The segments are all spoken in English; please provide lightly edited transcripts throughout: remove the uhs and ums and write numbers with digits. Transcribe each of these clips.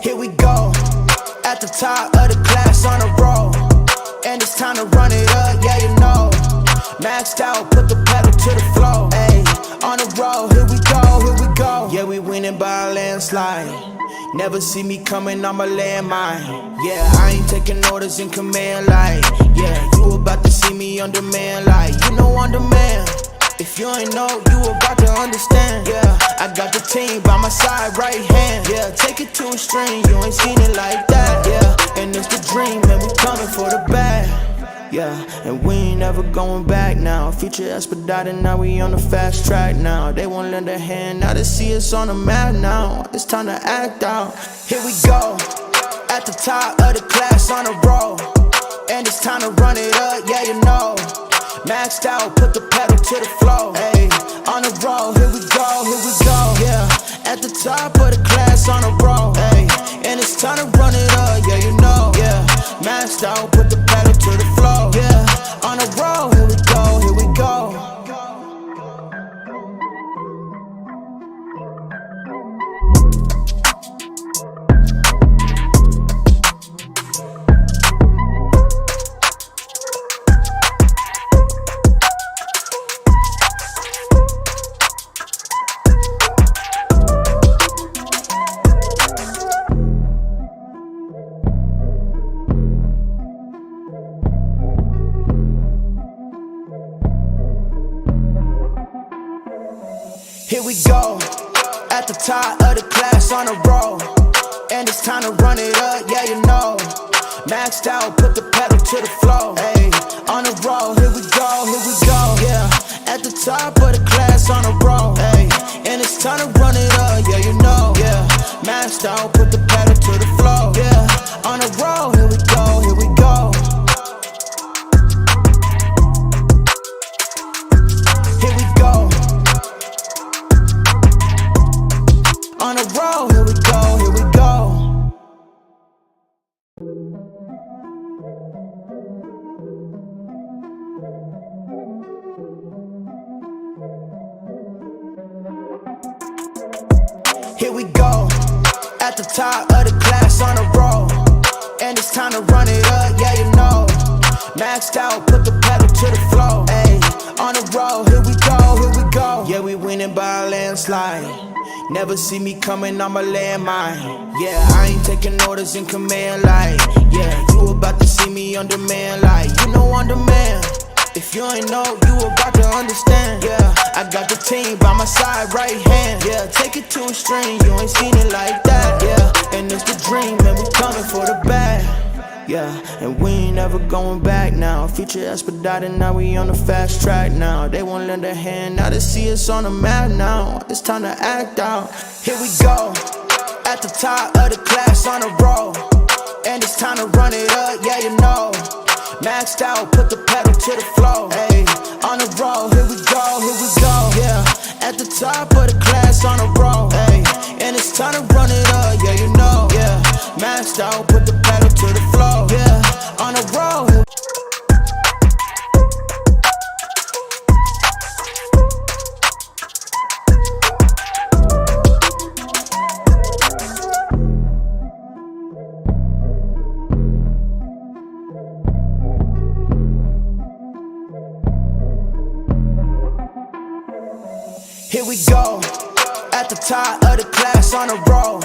Here we go, at the top of the class on a roll, and it's time to run it up, yeah you know. Maxed out, put the pedal to the floor, ayy, on the road, here we go. Yeah, we winning by a landslide. Never see me coming, I'm a landmine. Yeah, I ain't taking orders in command like, yeah, you about to see me on demand like, you know on demand. If you ain't know, you about to understand. Yeah, I got the team by my side, right hand. Yeah, take it to a string, you ain't seen it like that. Yeah, and it's the dream, and we coming for the bag. Yeah, and we ain't ever going back now. Future expedited, now we on the fast track now. They won't lend a hand, now they see us on the map now. It's time to act out. Here we go, at the top of the class on a roll, and it's time to run it up, yeah you know. Maxed out, put the pedal to the floor, ayy, on the road, here we go, yeah. At the top of the class on a roll, ayy, and it's time to run it up, yeah you know, yeah. Maxed out, put the pedal to the floor, yeah. On the road, here we go, here we go. Here we go, at the top of the class on a roll, and it's time to run it up, yeah you know. Maxed out, put the pedal to the floor, ayy, on the road, here we go, yeah. At the top of the class on a roll, ayy, and it's time to run it up, yeah you know, yeah. Maxed out, put the pedal to the floor, yeah. On the road, here we go, here we go. Here we go. On the road, here we go, here we go. Here we go, at the top of the class on a roll, and it's time to run it up, yeah you know. Maxed out, put the pedal to the floor, ayy, on the road, here we go. Yeah, we winning by a landslide. Never see me coming, I'm a landmine. Yeah, I ain't taking orders in command like, yeah, you about to see me on demand like, you know on demand. If you ain't know, you about to understand. Yeah, I got the team by my side, right hand. Yeah, take it to a string, you ain't seen it like that. Yeah, and it's the dream, and we coming for the bag. Yeah, and we ain't ever going back now. Future expedited, now we on the fast track now. They won't lend a hand, now they see us on the map now. It's time to act out. Here we go, at the top of the class on a roll, and it's time to run it up, yeah you know. Maxed out, put the pedal to the floor, ayy, on the road, here we go, yeah. At the top of the class on a roll, ayy, and it's time to run it up, yeah you know, yeah. Maxed out, put the pedal to the floor, yeah, on the road. Here we go, at the top of the class on a roll,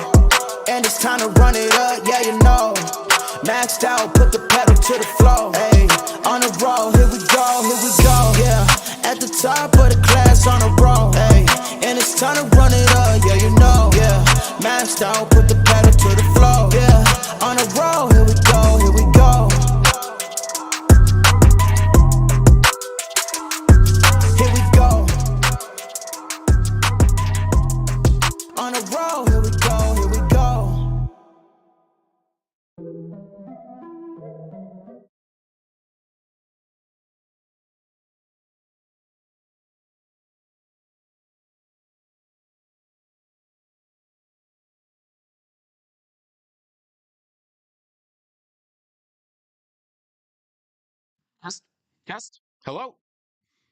and it's time to run it up, yeah you know. Maxed out, put the pedal to the floor, ayy, on the road, here we go, yeah. At the top of the class on a roll, ayy, and it's time to run it up, yeah you know, yeah. Maxed out, put the pedal to the floor, yeah. On the road, here we go, here we go. Here we go. On the road, here we go, here we go. Test, test. Hello.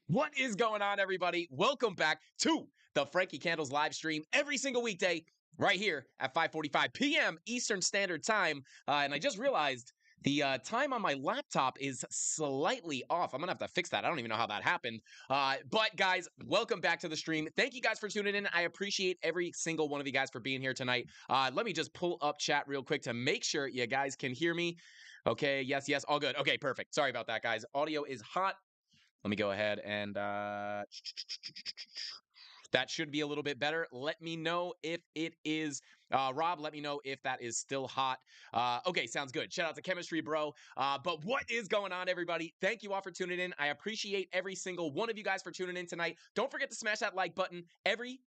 What is going on, everybody? Welcome back to the Frankie Candles live stream every single weekday, right here at 5:45 p.m. Eastern Standard Time. And I just realized the time on my laptop is slightly off. I'm gonna have to fix that. I don't even know how that happened. But guys, welcome back to the stream. Thank you guys for tuning in. I appreciate every single one of you guys for being here tonight. Let me just pull up chat real quick to make sure you guys can hear me. Okay, yes, all good. Okay, perfect. Sorry about that, guys. Audio is hot. Let me go ahead and that should be a little bit better. Let me know if it is. Rob, let me know if that is still hot. Okay, sounds good. Shout out to Chemistry Bro. But what is going on, everybody? Thank you all for tuning in. I appreciate every single one of you guys for tuning in tonight. Don't forget to smash that like button. Every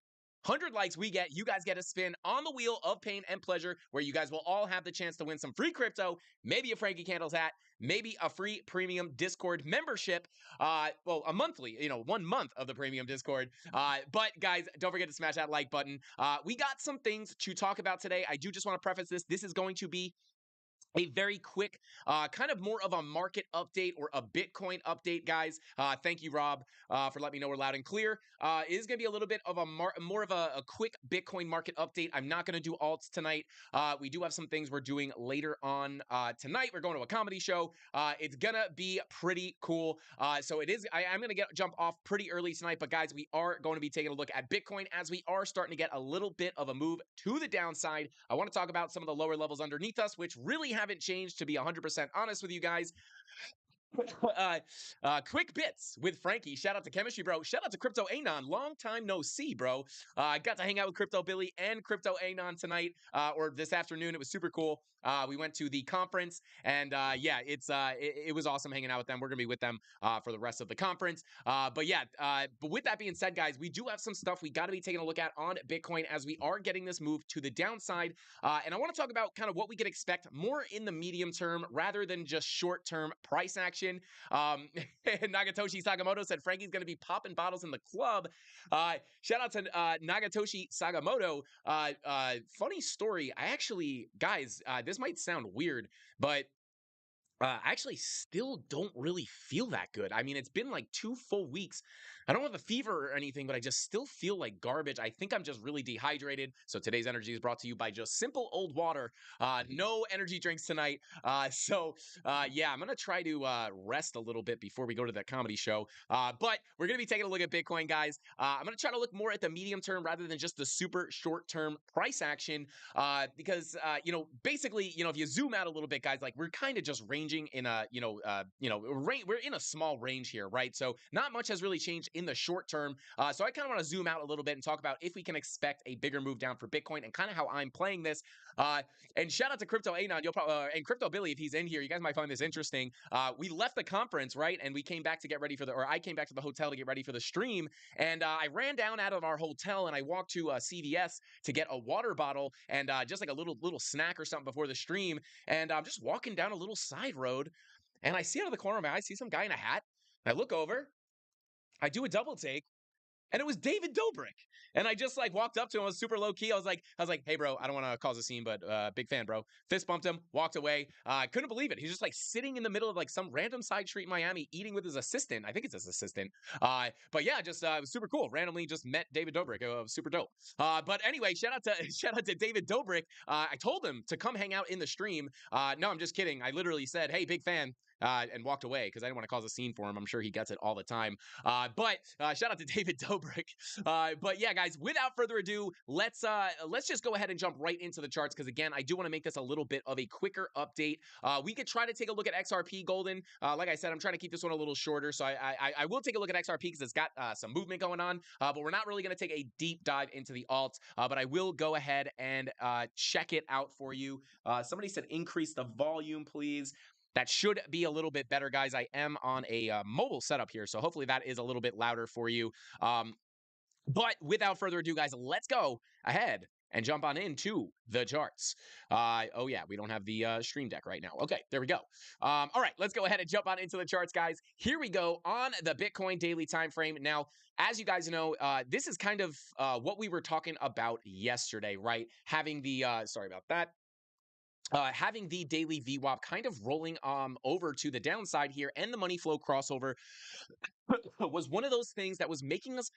100 likes we get, you guys get a spin on the wheel of pain and pleasure, where you guys will all have the chance to win some free crypto, maybe a Frankie Candles hat, maybe a free premium Discord membership. Well, a monthly, 1 month of the premium Discord. But guys, don't forget to smash that like button. We got some things to talk about today. I do just want to preface this. This is going to be a very quick, kind of more of a market update or a Bitcoin update, guys. Thank you, Rob, for letting me know we're loud and clear. It is going to be a little bit of a more of a quick Bitcoin market update. I'm not going to do alts tonight. We do have some things we're doing later on tonight. We're going to a comedy show. It's going to be pretty cool. So it is. I'm going to jump off pretty early tonight. But guys, we are going to be taking a look at Bitcoin as we are starting to get a little bit of a move to the downside. I want to talk about some of the lower levels underneath us, which really haven't changed, to be 100% honest with you guys. Quick bits with Frankie. Shout out to Chemistry Bro. Shout out to Crypto Anon. Long time no see, bro. I got to hang out with Crypto Billy and Crypto Anon tonight, or this afternoon. It was super cool. We went to the conference, and yeah, it was awesome hanging out with them. We're gonna be with them for the rest of the conference. But yeah, but with that being said, guys, we do have some stuff we got to be taking a look at on Bitcoin as we are getting this move to the downside. And I want to talk about kind of what we can expect more in the medium term rather than just short term price action. Nagatoshi Sakamoto said Frankie's going to be popping bottles in the club. Shout out to Nagatoshi Sakamoto. Funny story. I actually, guys, this might sound weird, but I actually still don't really feel that good. I mean, it's been like 2 full weeks. I don't have a fever or anything, but I just still feel like garbage. I think I'm just really dehydrated. So today's energy is brought to you by just simple old water. No energy drinks tonight. Yeah, I'm going to try to rest a little bit before we go to that comedy show. But we're going to be taking a look at Bitcoin, guys. I'm going to try to look more at the medium term rather than just the super short term price action. Because basically, if you zoom out a little bit, guys, like we're kind of just ranging in a, we're in a small range here, right? So not much has really changed in the short term. So I kind of want to zoom out a little bit and talk about if we can expect a bigger move down for Bitcoin and kind of how I'm playing this. And shout out to Crypto Anon, and Crypto Billy if he's in here. You guys might find this interesting. We left the conference, right, and we came back to get ready or I came back to the hotel to get ready for the stream, and I ran down out of our hotel and I walked to CVS to get a water bottle and just like a little snack or something before the stream. And I'm just walking down a little side road, and I see out of the corner of my eye, I see some guy in a hat. I look over, I do a double take, and it was David Dobrik. And I just like walked up to him. I was super low key. I was like, hey bro, I don't want to cause a scene, but big fan, bro. Fist bumped him, walked away. I couldn't believe it. He's just like sitting in the middle of like some random side street in Miami, eating with his assistant. I think it's his assistant. But yeah, just it was super cool. Randomly just met David Dobrik. It was super dope. But anyway, shout out to David Dobrik. I told him to come hang out in the stream. No, I'm just kidding. I literally said, hey, big fan. And walked away because I didn't want to cause a scene for him. I'm sure he gets it all the time. But shout out to David Dobrik. But yeah, guys, without further ado, let's just go ahead and jump right into the charts because again, I do want to make this a little bit of a quicker update. We could try to take a look at XRP Golden. Like I said, I'm trying to keep this one a little shorter, so I will take a look at XRP because it's got some movement going on. But we're not really going to take a deep dive into the alts. But I will go ahead and check it out for you. Somebody said increase the volume, please. That should be a little bit better, guys. I am on a mobile setup here, so hopefully that is a little bit louder for you. But without further ado, guys, let's go ahead and jump on into the charts. Oh yeah, we don't have the stream deck right now. Okay, there we go. All right, let's go ahead and jump on into the charts, guys. Here we go on the Bitcoin daily time frame. Now, as you guys know, this is kind of what we were talking about yesterday, right? Having the sorry about that. Having the daily VWAP kind of rolling over to the downside here and the money flow crossover was one of those things that was making us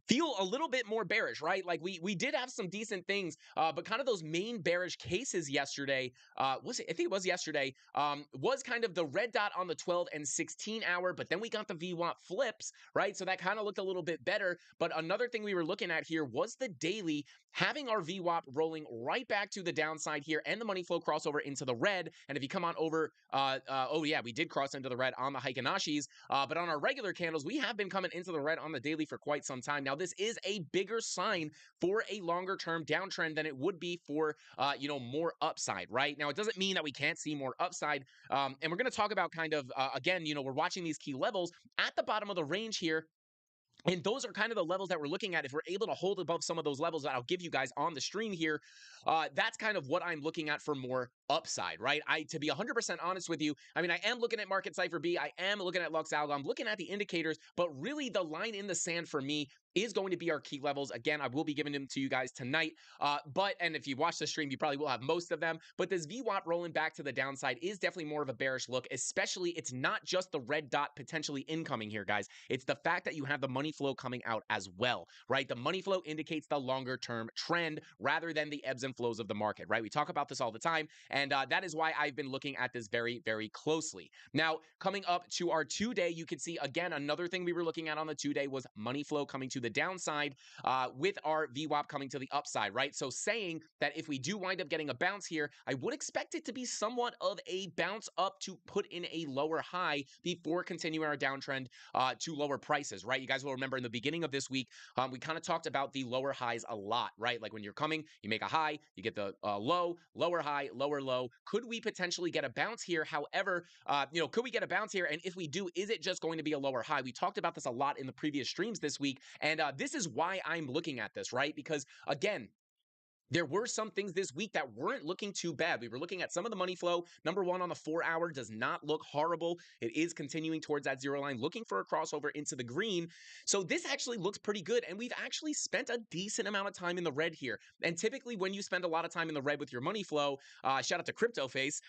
feel a little bit more bearish, right? Like we did have some decent things, but kind of those main bearish cases yesterday, was it? I think it was yesterday, was kind of the red dot on the 12 and 16 hour, but then we got the VWAP flips, right? So that kind of looked a little bit better. But another thing we were looking at here was the daily, having our VWAP rolling right back to the downside here and the money flow crossover into the red. And if you come on over, oh yeah, we did cross into the red on the Heikenashis, but on our regular candles, we have been coming into the red on the daily for quite some time. Now, this is a bigger sign for a longer term downtrend than it would be for, more upside, right? Now, it doesn't mean that we can't see more upside. And we're going to talk about kind of, again, we're watching these key levels at the bottom of the range here. And those are kind of the levels that we're looking at. If we're able to hold above some of those levels that I'll give you guys on the stream here, that's kind of what I'm looking at for more upside, right? To be 100% honest with you, I mean, I am looking at Market Cypher B, I am looking at Lux Algo, I'm looking at the indicators, but really the line in the sand for me is going to be our key levels. Again, I will be giving them to you guys tonight. And if you watch the stream, you probably will have most of them. But this VWAP rolling back to the downside is definitely more of a bearish look, especially it's not just the red dot potentially incoming here, guys. It's the fact that you have the money flow coming out as well, right? The money flow indicates the longer term trend rather than the ebbs and flows of the market, right? We talk about this all the time. And that is why I've been looking at this very, very closely. Now, coming up to our 2-day, you can see, again, another thing we were looking at on the 2-day was money flow coming to the downside with our VWAP coming to the upside, right? So saying that if we do wind up getting a bounce here, I would expect it to be somewhat of a bounce up to put in a lower high before continuing our downtrend to lower prices, right? You guys will remember in the beginning of this week, we kind of talked about the lower highs a lot, right? Like when you're coming, you make a high, you get the low, lower high, lower low. Could we potentially get a bounce here? However, could we get a bounce here? And if we do, is it just going to be a lower high? We talked about this a lot in the previous streams this week. And this is why I'm looking at this, right? Because again, there were some things this week that weren't looking too bad. We were looking at some of the money flow. Number one on the 4-hour does not look horrible. It is continuing towards that zero line, looking for a crossover into the green. So this actually looks pretty good. And we've actually spent a decent amount of time in the red here. And typically when you spend a lot of time in the red with your money flow, shout out to CryptoFace.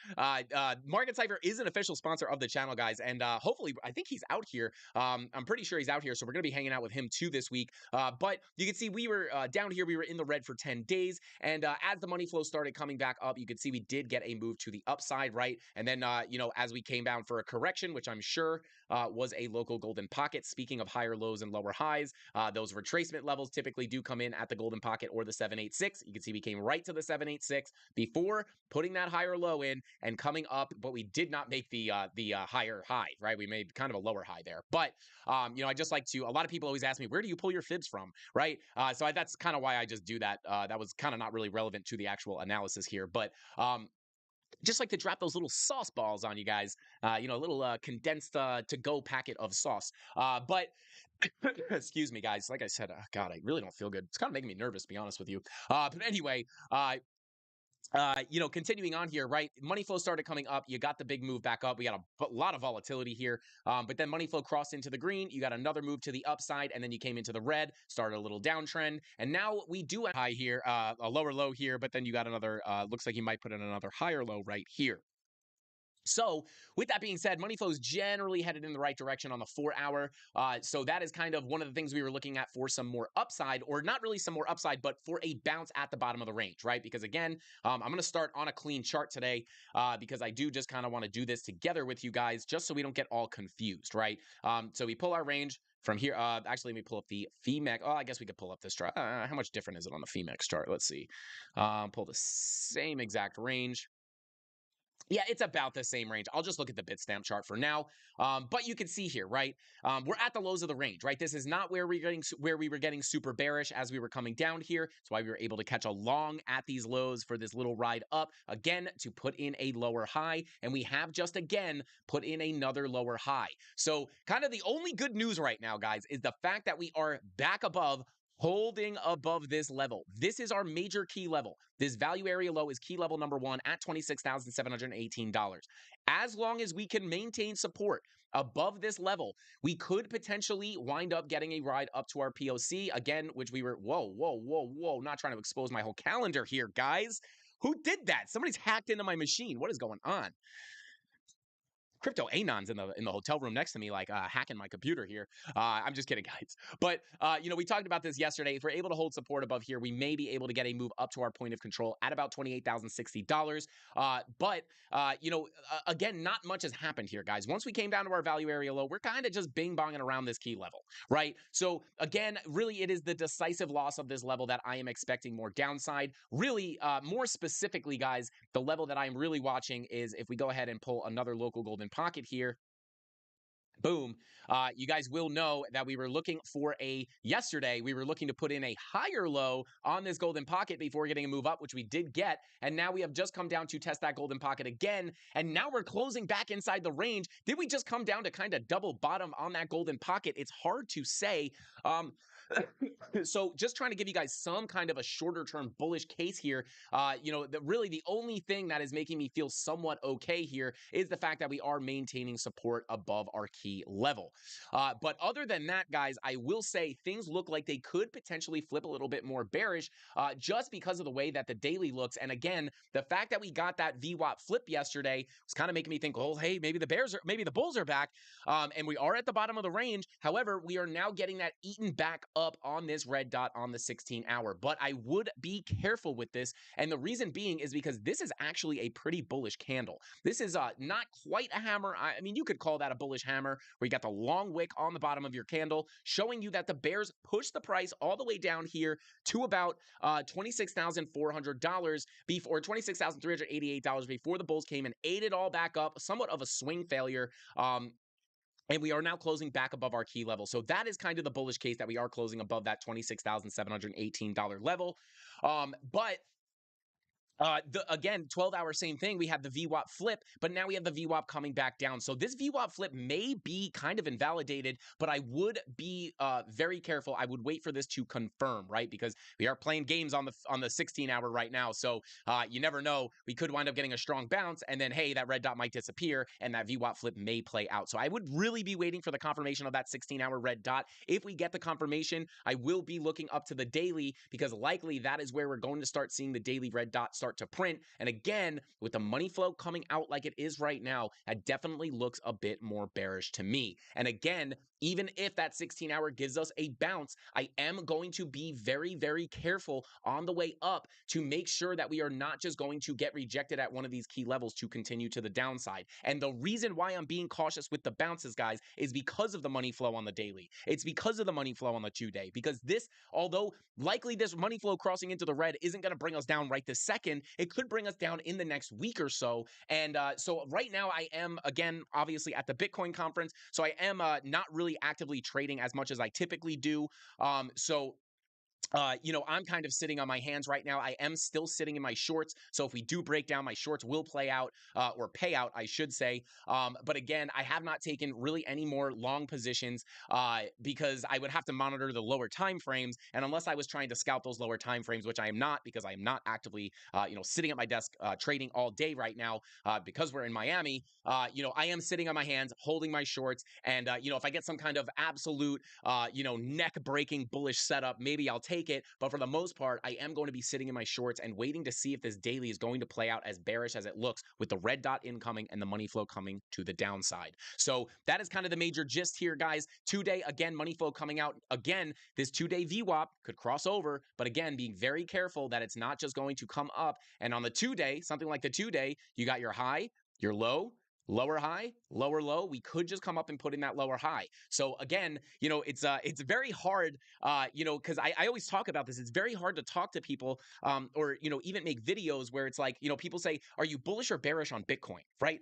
Market Cypher is an official sponsor of the channel, guys. And hopefully, I think he's out here. I'm pretty sure he's out here. So we're going to be hanging out with him too this week. But you can see we were down here. We were in the red for 10 days. And as the money flow started coming back up, you could see we did get a move to the upside, right? And then, as we came down for a correction, which I'm sure was a local golden pocket. Speaking of higher lows and lower highs, those retracement levels typically do come in at the golden pocket or the 786. You can see we came right to the 786 before putting that higher low in and coming up, but we did not make the higher high, right? We made kind of a lower high there. But, I just like to, a lot of people always ask me, where do you pull your fibs from, right? That's kind of why I just do that. That was kind of not really relevant to the actual analysis here, but just like to drop those little sauce balls on you guys, a little condensed to go packet of sauce. But excuse me, guys. Like I said, God, I really don't feel good. It's kind of making me nervous, to be honest with you. But anyway, continuing on here, right? Money flow started coming up. You got the big move back up. We got a lot of volatility here. But then money flow crossed into the green. You got another move to the upside, and then you came into the red, started a little downtrend. And now we do have a high here, a lower low here, but then you got another, looks like you might put in another higher low right here. So with that being said, money flow is generally headed in the right direction on the 4-hour. So that is kind of one of the things we were looking at for some more upside, or not really some more upside, but for a bounce at the bottom of the range, right? Because again, I'm going to start on a clean chart today because I do just kind of want to do this together with you guys just so we don't get all confused, right? So we pull our range from here. Actually, let me pull up the FEMAX. Oh, I guess we could pull up this chart. How much different is it on the FEMAX chart? Let's see. Pull the same exact range. Yeah, it's about the same range. I'll just look at the Bitstamp chart for now. But you can see here, right? We're at the lows of the range, right? This is not where we were getting super bearish as we were coming down here. That's why we were able to catch a long at these lows for this little ride up again to put in a lower high. And we have just again put in another lower high. So kind of the only good news right now, guys, is the fact that we are back above, holding above this level. This is our major key level. This value area low is key level number 1 at $26,718. As long as we can maintain support above this level, we could potentially wind up getting a ride up to our POC again, which we were, whoa, not trying to expose my whole calendar here, guys. Who did that? Somebody's hacked into my machine. What is going on? Crypto Anon's in the hotel room next to me, like hacking my computer here. I'm just kidding, guys. But we talked about this yesterday. If we're able to hold support above here, we may be able to get a move up to our point of control at about $28,060. Again, not much has happened here, guys. Once we came down to our value area low, we're kind of just bing bonging around this key level, right? So again, really, it is the decisive loss of this level that I am expecting more downside. Really, more specifically, guys, the level that I'm really watching is if we go ahead and pull another local golden pocket here. Boom. You guys will know that we were looking for yesterday, we were looking to put in a higher low on this golden pocket before getting a move up, which we did get. And now we have just come down to test that golden pocket again. And now we're closing back inside the range. Did we just come down to kind of double bottom on that golden pocket? It's hard to say. So just trying to give you guys some kind of a shorter term bullish case here. Really the only thing that is making me feel somewhat okay here is the fact that we are maintaining support above our key level. But other than that, guys, I will say things look like they could potentially flip a little bit more bearish just because of the way that the daily looks. And again, the fact that we got that VWAP flip yesterday was kind of making me think, oh, hey, maybe the Bulls are back. And we are at the bottom of the range. However, we are now getting that eaten back up on this red dot on the 16 hour. But I would be careful with this. And the reason being is because this is actually a pretty bullish candle. This is not quite a hammer. I mean, you could call that a bullish hammer where you got the long wick on the bottom of your candle showing you that the bears pushed the price all the way down here to about $26,400 before $26,388 before the bulls came and ate it all back up. Somewhat of a swing failure. And we are now closing back above our key level. So that is kind of the bullish case that we are closing above that $26,718 level. But again, 12-hour, same thing. We have the VWAP flip, but now we have the VWAP coming back down. So this VWAP flip may be kind of invalidated, but I would be very careful. I would wait for this to confirm, right? Because we are playing games on the 16-hour right now. So you never know. We could wind up getting a strong bounce, and then, hey, that red dot might disappear, and that VWAP flip may play out. So I would really be waiting for the confirmation of that 16-hour red dot. If we get the confirmation, I will be looking up to the daily because likely that is where we're going to start seeing the daily red dot start to print. And again, with the money flow coming out like it is right now, that definitely looks a bit more bearish to me. And again, even if that 16-hour gives us a bounce, I am going to be very, very careful on the way up to make sure that we are not just going to get rejected at one of these key levels to continue to the downside. And the reason why I'm being cautious with the bounces, guys, is because of the money flow on the daily. It's because of the money flow on the 2-day. Because this, although likely this money flow crossing into the red isn't going to bring us down right this second, it could bring us down in the next week or so. And so right now I am, again, obviously at the Bitcoin conference. So I am not really actively trading as much as I typically do. I'm kind of sitting on my hands right now. I am still sitting in my shorts. So if we do break down, my shorts will play out or pay out, I should say. But again, I have not taken really any more long positions because I would have to monitor the lower time frames. And unless I was trying to scalp those lower time frames, which I am not because I am not actively, sitting at my desk trading all day right now because we're in Miami, I am sitting on my hands, holding my shorts. And, if I get some kind of absolute, neck breaking bullish setup, maybe I'll take it. But for the most part, I am going to be sitting in my shorts and waiting to see if this daily is going to play out as bearish as it looks with the red dot incoming and the money flow coming to the downside. So that is kind of the major gist here, guys. 2-day, again, money flow coming out. Again, this 2-day VWAP could cross over, but again, being very careful that it's not just going to come up. And on the 2-day, something like the 2-day, you got your high, your low, lower high, lower low. We could just come up and put in that lower high. So again, it's very hard, because I always talk about this. It's very hard to talk to people, or even make videos where it's like, people say, "Are you bullish or bearish on Bitcoin?" Right?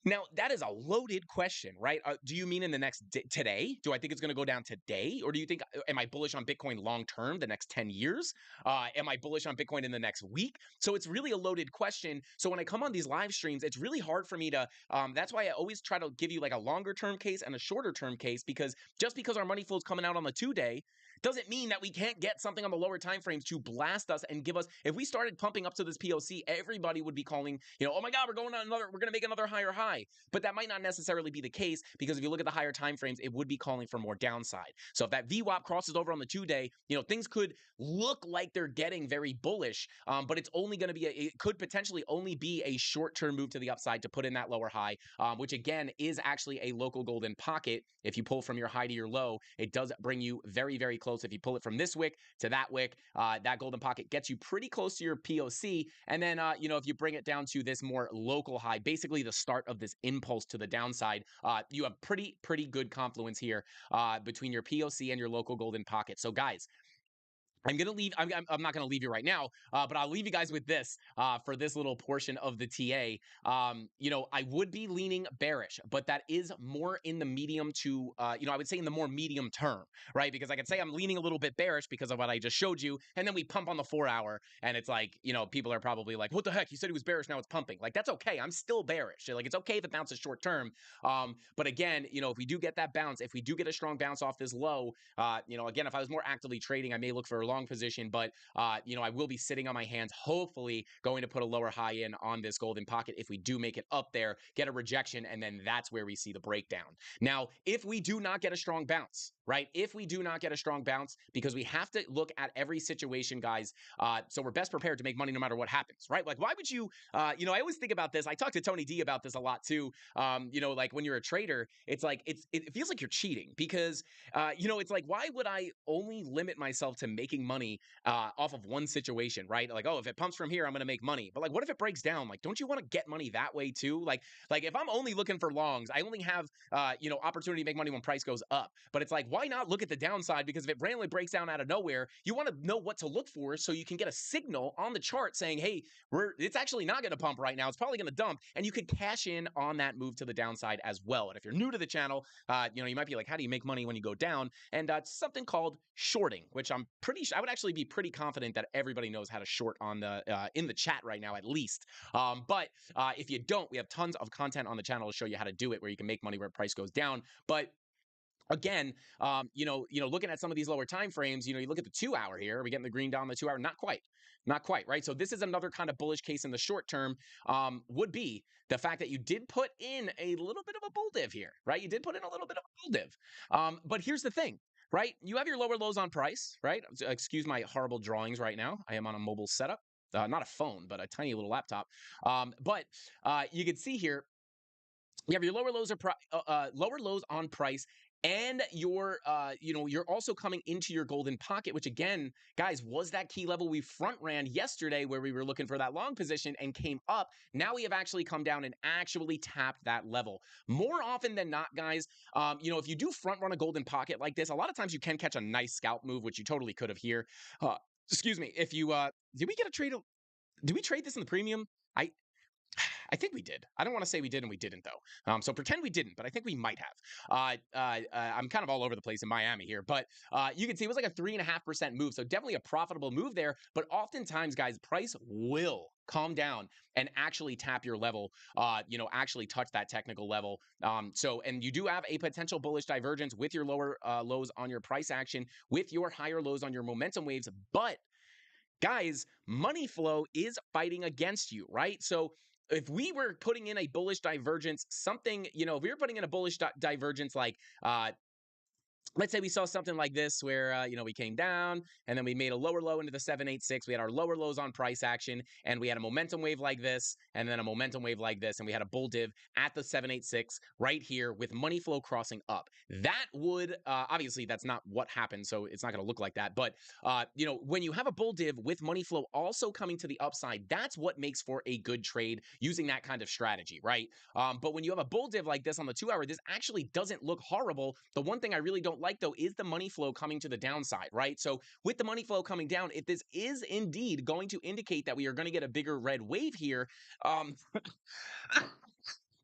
Now, that is a loaded question, right? Do you mean in the next today? Do I think it's going to go down today? Or do you think, am I bullish on Bitcoin long term, the next 10 years? Am I bullish on Bitcoin in the next week? So it's really a loaded question. So when I come on these live streams, it's really hard for me to, that's why I always try to give you like a longer term case and a shorter term case, because just because our money flow is coming out on the 2-day doesn't mean that we can't get something on the lower time frames to blast us and give us. If we started pumping up to this POC, everybody would be calling, oh my God, we're going to make another higher high. But that might not necessarily be the case, because if you look at the higher time frames, it would be calling for more downside. So if that VWAP crosses over on the 2-day, things could look like they're getting very bullish, but it's only going to be it could potentially only be a short-term move to the upside to put in that lower high, which again is actually a local golden pocket. If you pull from your high to your low, it does bring you very, very close. If you pull it from this wick to that wick, that golden pocket gets you pretty close to your POC. And then, if you bring it down to this more local high, basically the start of this impulse to the downside, you have pretty good confluence here between your POC and your local golden pocket. So guys, I'm going to leave. I'm not going to leave you right now, but I'll leave you guys with this for this little portion of the TA. I would be leaning bearish, but that is more in the medium to, I would say in the more medium term, right? Because I could say I'm leaning a little bit bearish because of what I just showed you, and then we pump on the 4-hour, and it's like, people are probably like, what the heck? He said he was bearish, now it's pumping. Like, that's okay. I'm still bearish. Like, it's okay if it bounces short term. But again, if we do get that bounce, if we do get a strong bounce off this low, again, if I was more actively trading, I may look for a long position, but I will be sitting on my hands, hopefully going to put a lower high in on this golden pocket. If we do make it up there, get a rejection, and then that's where we see the breakdown. Now, if we do not get a strong bounce, right? If we do not get a strong bounce, because we have to look at every situation, guys, so we're best prepared to make money no matter what happens, right? Like, why would you, I always think about this. I talk to Tony D about this a lot too. Like when you're a trader, it's like, it feels like you're cheating, because it's like, why would I only limit myself to making money off of one situation, right? Like, oh, if it pumps from here, I'm going to make money. But like, what if it breaks down? Like, don't you want to get money that way too? Like if I'm only looking for longs, I only have, opportunity to make money when price goes up. But it's like, why not look at the downside? Because if it randomly breaks down out of nowhere, you want to know what to look for so you can get a signal on the chart saying, hey, it's actually not going to pump right now. It's probably going to dump, and you could cash in on that move to the downside as well. And if you're new to the channel, you might be like, how do you make money when you go down? And it's something called shorting, which I'm pretty sure, I would actually be pretty confident that everybody knows how to short on the in the chat right now, at least. But if you don't, we have tons of content on the channel to show you how to do it, where you can make money where price goes down. But again, looking at some of these lower time frames, you look at the 2-hour here. Are we getting the green down the 2-hour? Not quite, right? So this is another kind of bullish case in the short term. Would be the fact that you did put in a little bit of a bull div here, right? You did put in a little bit of a bull div. But here's the thing, right? You have your lower lows on price, right? Excuse my horrible drawings right now. I am on a mobile setup, not a phone, but a tiny little laptop. But you can see here, you have your lower lows on price, and you're also coming into your golden pocket, which again, guys, was that key level we front ran yesterday, where we were looking for that long position and came up. Now we have actually come down and actually tapped that level. More often than not, guys, if you do front run a golden pocket like this, a lot of times you can catch a nice scalp move, which you totally could have here. Excuse me. If you did we get a trade? Did we trade this in the premium? I think we did. I don't want to say we did and we didn't, though. So pretend we didn't, but I think we might have. I'm kind of all over the place in Miami here, but you can see it was like a 3.5% move. So definitely a profitable move there. But oftentimes, guys, price will calm down and actually tap your level, actually touch that technical level. And you do have a potential bullish divergence with your lower lows on your price action, with your higher lows on your momentum waves. But guys, money flow is fighting against you, right? So if we were putting in a bullish divergence, if we were putting in a bullish divergence like let's say we saw something like this where, we came down and then we made a lower low into the 786. We had our lower lows on price action, and we had a momentum wave like this, and then a momentum wave like this, and we had a bull div at the 786 right here with money flow crossing up. That would, obviously that's not what happened, so it's not going to look like that. But, when you have a bull div with money flow also coming to the upside, that's what makes for a good trade using that kind of strategy, right? But when you have a bull div like this on the 2-hour, this actually doesn't look horrible. The one thing I really don't like, though, is the money flow coming to the downside, right? So with the money flow coming down, if this is indeed going to indicate that we are going to get a bigger red wave here,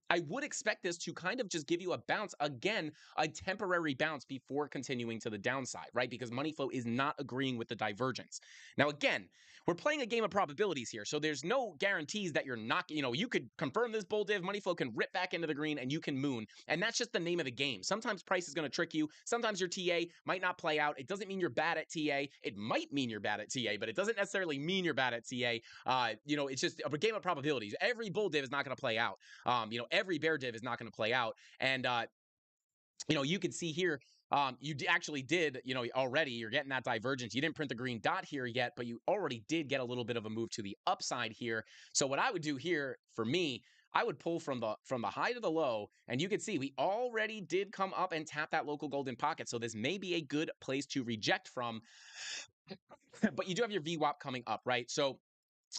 I would expect this to kind of just give you a bounce again, a temporary bounce before continuing to the downside, right? Because money flow is not agreeing with the divergence. Now, again, we're playing a game of probabilities here, so there's no guarantees that you're not, you could confirm this bull div, money flow can rip back into the green, and you can moon, and that's just the name of the game. Sometimes price is going to trick you. Sometimes your TA might not play out. It doesn't mean you're bad at TA. It might mean you're bad at TA, but it doesn't necessarily mean you're bad at TA. It's just a game of probabilities. Every bull div is not going to play out. Every bear div is not going to play out. And, you can see here, actually did, already, you're getting that divergence. You didn't print the green dot here yet, but you already did get a little bit of a move to the upside here. So what I would do here for me, I would pull from the high to the low, and you can see we already did come up and tap that local golden pocket. So this may be a good place to reject from, but you do have your VWAP coming up, right? So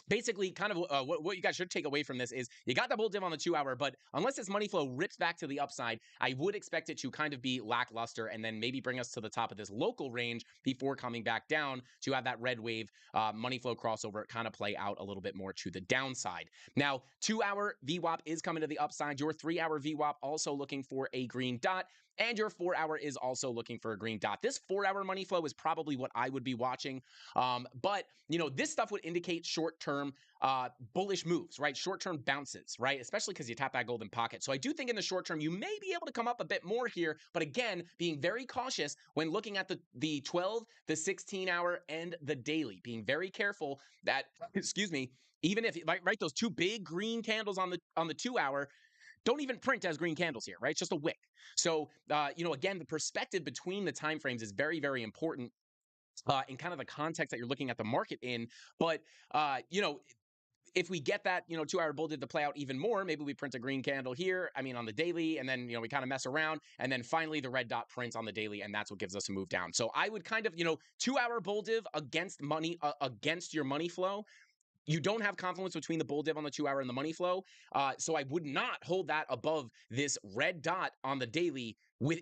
basically, kind of what you guys should take away from this is you got the bull div on the 2 hour, but unless this money flow rips back to the upside, I would expect it to kind of be lackluster and then maybe bring us to the top of this local range before coming back down to have that red wave money flow crossover kind of play out a little bit more to the downside. Now, 2 hour VWAP is coming to the upside. Your 3 hour VWAP also looking for a green dot. And your 4 hour is also looking for a green dot. This 4 hour money flow is probably what I would be watching. But, this stuff would indicate short term bullish moves, right? Short term bounces, right? Especially because you tap that golden pocket. So I do think in the short term, you may be able to come up a bit more here. But again, being very cautious when looking at the 12, the 16 hour, and the daily. Being very careful that, excuse me, even if, right, those two big green candles on the 2 hour don't even print as green candles here, right? It's just a wick. So, again, the perspective between the time frames is very, very important in kind of the context that you're looking at the market in. But, if we get that, 2 hour bull did the play out even more, maybe we print a green candle here, on the daily, and then, we kind of mess around, and then finally the red dot prints on the daily, and that's what gives us a move down. So I would kind of, 2 hour bull div against against your money flow. You don't have confluence between the bull div on the 2 hour and the money flow. So I would not hold that above this red dot on the daily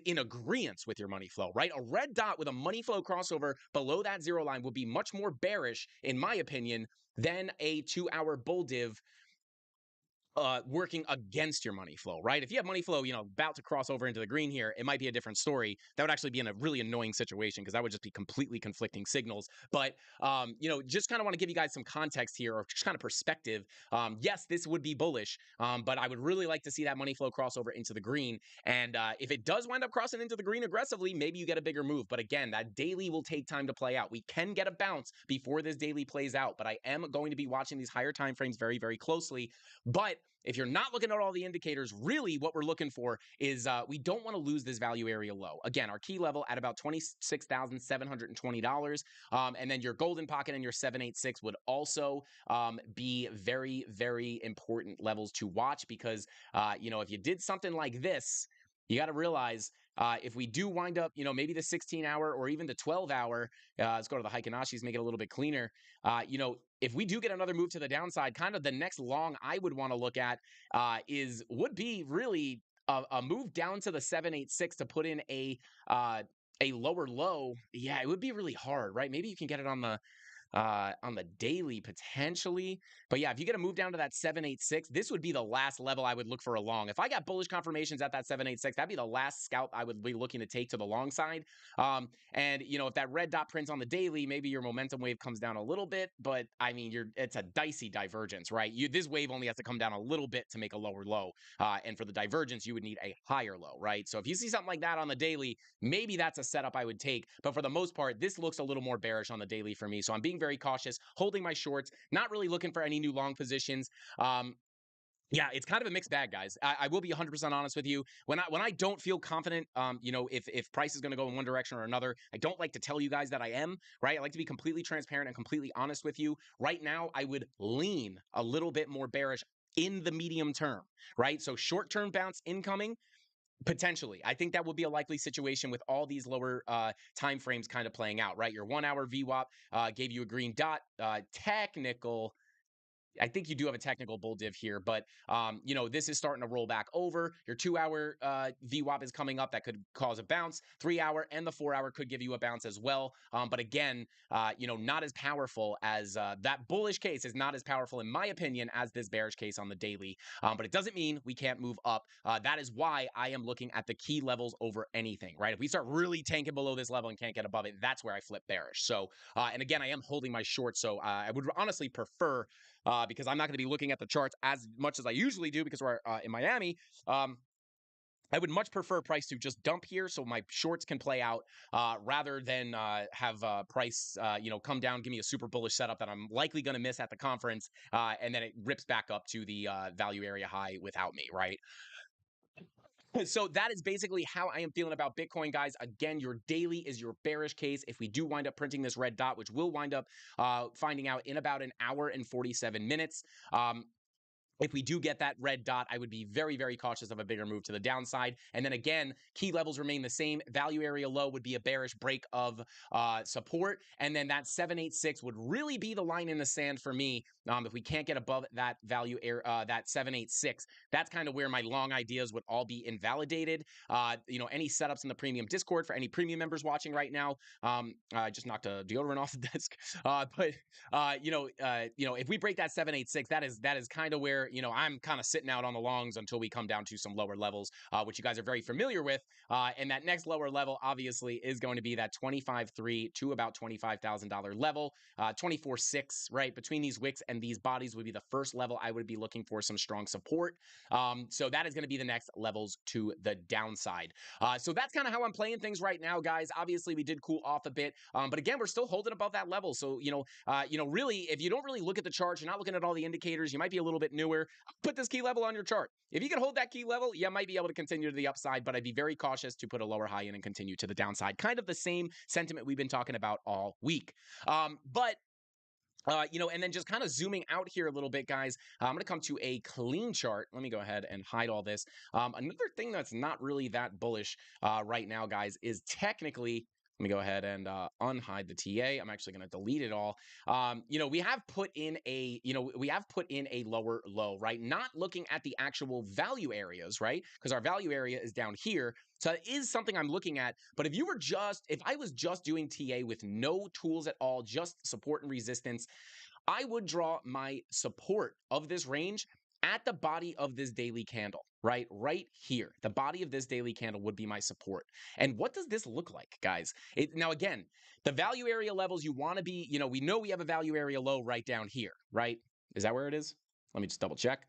in agreement with your money flow, right? A red dot with a money flow crossover below that zero line would be much more bearish, in my opinion, than a 2 hour bull div working against your money flow, right? If you have money flow, about to cross over into the green here, it might be a different story. That would actually be in a really annoying situation because that would just be completely conflicting signals. But, just kind of want to give you guys some context here or just kind of perspective. Yes, this would be bullish, but I would really like to see that money flow cross over into the green. And if it does wind up crossing into the green aggressively, maybe you get a bigger move. But again, that daily will take time to play out. We can get a bounce before this daily plays out, but I am going to be watching these higher time frames very, very closely. But if you're not looking at all the indicators, really what we're looking for is we don't want to lose this value area low. Again, our key level at about $26,720. And then your golden pocket and your 786 would also be very, very important levels to watch because, if you did something like this, you got to realize if we do wind up, maybe the 16 hour or even the 12 hour, let's go to the Heikinashis, make it a little bit cleaner. If we do get another move to the downside, kind of the next long I would want to look at would be really a move down to the 786 to put in a lower low. Yeah, it would be really hard, right? Maybe you can get it on the daily potentially. But yeah, if you get a move down to that 786, this would be the last level I would look for a long. If I got bullish confirmations at that 786, that'd be the last scalp I would be looking to take to the long side. And if that red dot prints on the daily, maybe your momentum wave comes down a little bit, but it's a dicey divergence, right? This wave only has to come down a little bit to make a lower low. And for the divergence, you would need a higher low, right? So if you see something like that on the daily, maybe that's a setup I would take. But for the most part, this looks a little more bearish on the daily for me. So I'm being very cautious, holding my shorts, not really looking for any new long positions. Yeah, it's kind of a mixed bag, guys. I will be 100% honest with you. When I don't feel confident, if price is going to go in one direction or another, I don't like to tell you guys that I am, right? I like to be completely transparent and completely honest with you. Right now, I would lean a little bit more bearish in the medium term, right? So short-term bounce incoming, potentially. I think that would be a likely situation with all these lower time frames kind of playing out, right? Your 1 hour VWAP gave you a green dot. Technical I think you do have a technical bull div here, but you know, this is starting to roll back over. Your 2-hour VWAP is coming up. That could cause a bounce. 3-hour and the 4-hour could give you a bounce as well. But again, you know, not as powerful as that bullish case is not as powerful, in my opinion, as this bearish case on the daily. But it doesn't mean we can't move up. That is why I am looking at the key levels over anything, right? If we start really tanking below this level and can't get above it, that's where I flip bearish. So, and again, I am holding my short. So I would honestly prefer, because I'm not going to be looking at the charts as much as I usually do because we're in Miami. Um, I would much prefer price to just dump here so my shorts can play out rather than have price, you know, come down, give me a super bullish setup that I'm likely going to miss at the conference, and then it rips back up to the value area high without me, right? So that is basically how I am feeling about Bitcoin, guys. Again, your daily is your bearish case. If we do wind up printing this red dot, which we'll wind up finding out in about an hour and 47 minutes, if we do get that red dot, I would be very, very cautious of a bigger move to the downside. And then again, key levels remain the same. Value area low would be a bearish break of support. And then that 786 would really be the line in the sand for me. If we can't get above that value area, that 786, that's kind of where my long ideas would all be invalidated. You know, any setups in the premium Discord for any premium members watching right now, I just knocked a deodorant off the desk. You know, if we break that 786, that is kind of where, you know, I'm kind of sitting out on the longs until we come down to some lower levels, which you guys are very familiar with. And that next lower level obviously is going to be that 25.3 to about $25,000 level, 24.6, right? Between these wicks and these bodies would be the first level I would be looking for some strong support. So that is going to be the next levels to the downside. So that's kind of how I'm playing things right now, guys. Obviously, we did cool off a bit, but again, we're still holding above that level. So really, if you don't really look at the chart, you're not looking at all the indicators, you might be a little bit newer. Put this key level on your chart. If you can hold that key level, you might be able to continue to the upside, but I'd be very cautious to put a lower high in and continue to the downside. Kind of the same sentiment we've been talking about all week. You know, and then just kind of zooming out here a little bit, guys, I'm going to come to a clean chart. Let me go ahead and hide all this. Another thing that's not really that bullish right now, guys, is technically, let me go ahead and unhide the TA. I'm actually going to delete it all. You know, we have put in a lower low, right? Not looking at the actual value areas, right? Because our value area is down here. So that is something I'm looking at. But if I was just doing TA with no tools at all, just support and resistance, I would draw my support of this range at the body of this daily candle, right? Right here. The body of this daily candle would be my support. And what does this look like, guys? Now, again, the value area levels you want to be, you know we have a value area low right down here, right? Is that where it is? Let me just double check.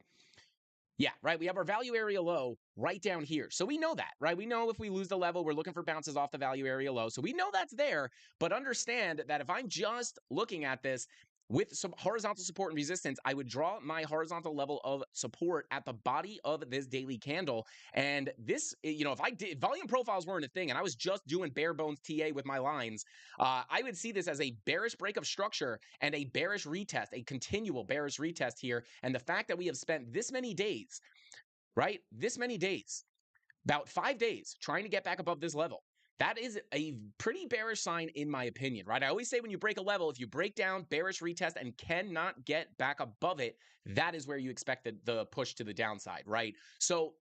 Yeah, right. We have our value area low right down here. So we know that, right? We know if we lose the level, we're looking for bounces off the value area low. So we know that's there. But understand that if I'm just looking at this with some horizontal support and resistance, I would draw my horizontal level of support at the body of this daily candle. And this, you know, if volume profiles weren't a thing and I was just doing bare bones TA with my lines, I would see this as a bearish break of structure and a bearish retest, a continual bearish retest here. And the fact that we have spent this many days, right? This many days, about 5 days, trying to get back above this level. That is a pretty bearish sign, in my opinion, right? I always say when you break a level, if you break down, bearish retest, and cannot get back above it, that is where you expect the push to the downside, right? So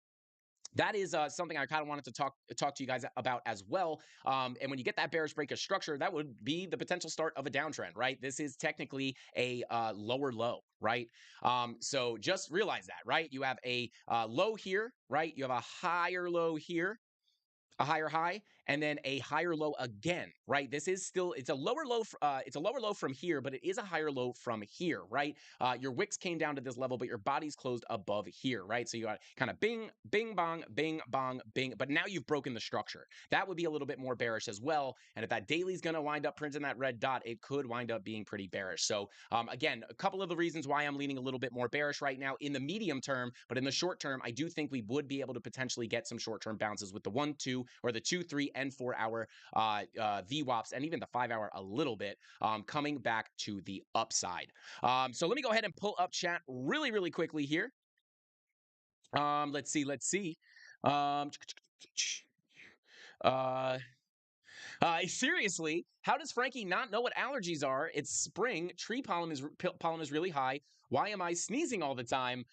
that is something I kind of wanted to talk to you guys about as well. And when you get that bearish break of structure, that would be the potential start of a downtrend, right? This is technically a lower low, right? So just realize that, right? You have a low here, right? You have a higher low here, a higher high, and then a higher low again, right? This is still, it's a lower low, it's a lower low from here, but it is a higher low from here, right? Your wicks came down to this level, but your body's closed above here, right? So you got kind of bing, bing, bong, bing, bong, bing, but now you've broken the structure. That would be a little bit more bearish as well. And if that daily's going to wind up printing that red dot, it could wind up being pretty bearish. So again, a couple of the reasons why I'm leaning a little bit more bearish right now in the medium term, but in the short term, I do think we would be able to potentially get some short-term bounces with the 1, 2, or the 2, 3, and 4 hour VWAPs, and even the 5 hour a little bit, coming back to the upside. So let me go ahead and pull up chat really, really quickly here. Let's see. Seriously, how does Frankie not know what allergies are? It's spring. Tree pollen is really high. Why am I sneezing all the time?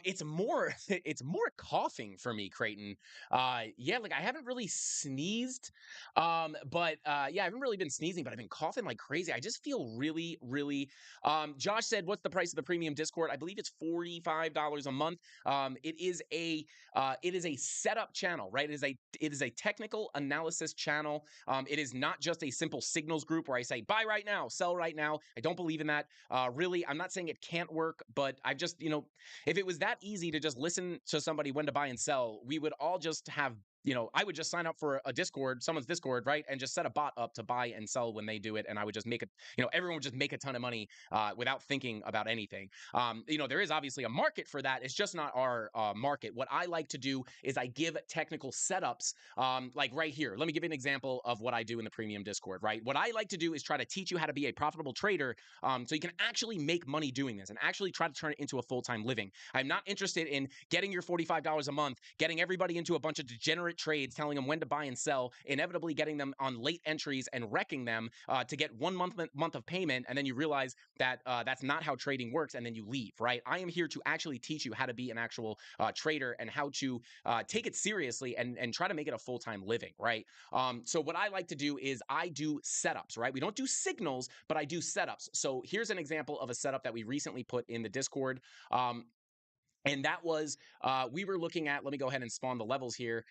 It's more it's more coughing for me, Creighton. Yeah, like I haven't really sneezed, but yeah, I haven't really been sneezing, but I've been coughing like crazy. I just feel really. Josh said, "What's the price of the premium Discord?" I believe it's $45 a month. It is a setup channel, right? It is a technical analysis channel. It is not just a simple signals group where I say buy right now, sell right now. I don't believe in that. Really, I'm not saying it can't work, but I've just, if it was that easy to just listen to somebody when to buy and sell, we would all just have, I would just sign up for a Discord, someone's Discord, right? And just set a bot up to buy and sell when they do it. And I would just make it, everyone would just make a ton of money without thinking about anything. There is obviously a market for that. It's just not our market. What I like to do is I give technical setups, like right here. Let me give you an example of what I do in the premium Discord, right? What I like to do is try to teach you how to be a profitable trader, so you can actually make money doing this and actually try to turn it into a full-time living. I'm not interested in getting your $45 a month, getting everybody into a bunch of degenerate trades, telling them when to buy and sell, inevitably getting them on late entries and wrecking them to get 1 month of payment, and then you realize that that's not how trading works, and then you leave, right? I am here to actually teach you how to be an actual trader and how to take it seriously and try to make it a full-time living, right? So what I like to do is I do setups, right? We don't do signals, but I do setups. So here's an example of a setup that we recently put in the Discord. And that was, we were looking at, let me go ahead and spawn the levels here.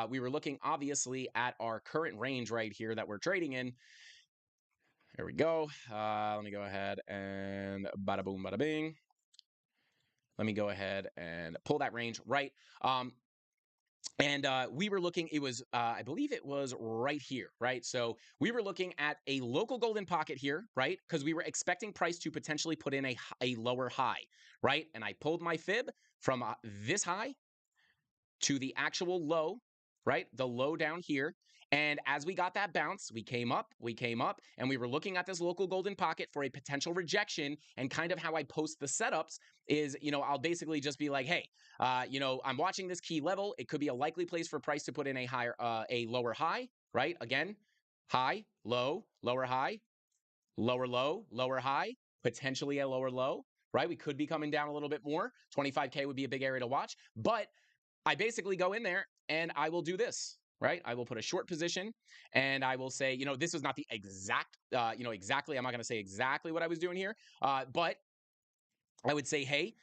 We were looking obviously at our current range right here that we're trading in. There we go. Let me go ahead and bada boom, bada bing. Let me go ahead and pull that range, right? And we were looking, it was, I believe it was right here, right? So we were looking at a local golden pocket here, right? Because we were expecting price to potentially put in a lower high, right? And I pulled my fib from this high to the actual low, right? The low down here. And as we got that bounce, we came up, and we were looking at this local golden pocket for a potential rejection. And kind of how I post the setups is, I'll basically just be like, hey, I'm watching this key level. It could be a likely place for price to put in a lower high, right? Again, high, low, lower high, lower low, lower high, potentially a lower low, right? We could be coming down a little bit more. 25K would be a big area to watch, but I basically go in there and I will do this, right? I will put a short position and I will say, this was not the exact, exactly. I'm not going to say exactly what I was doing here, but I would say, hey,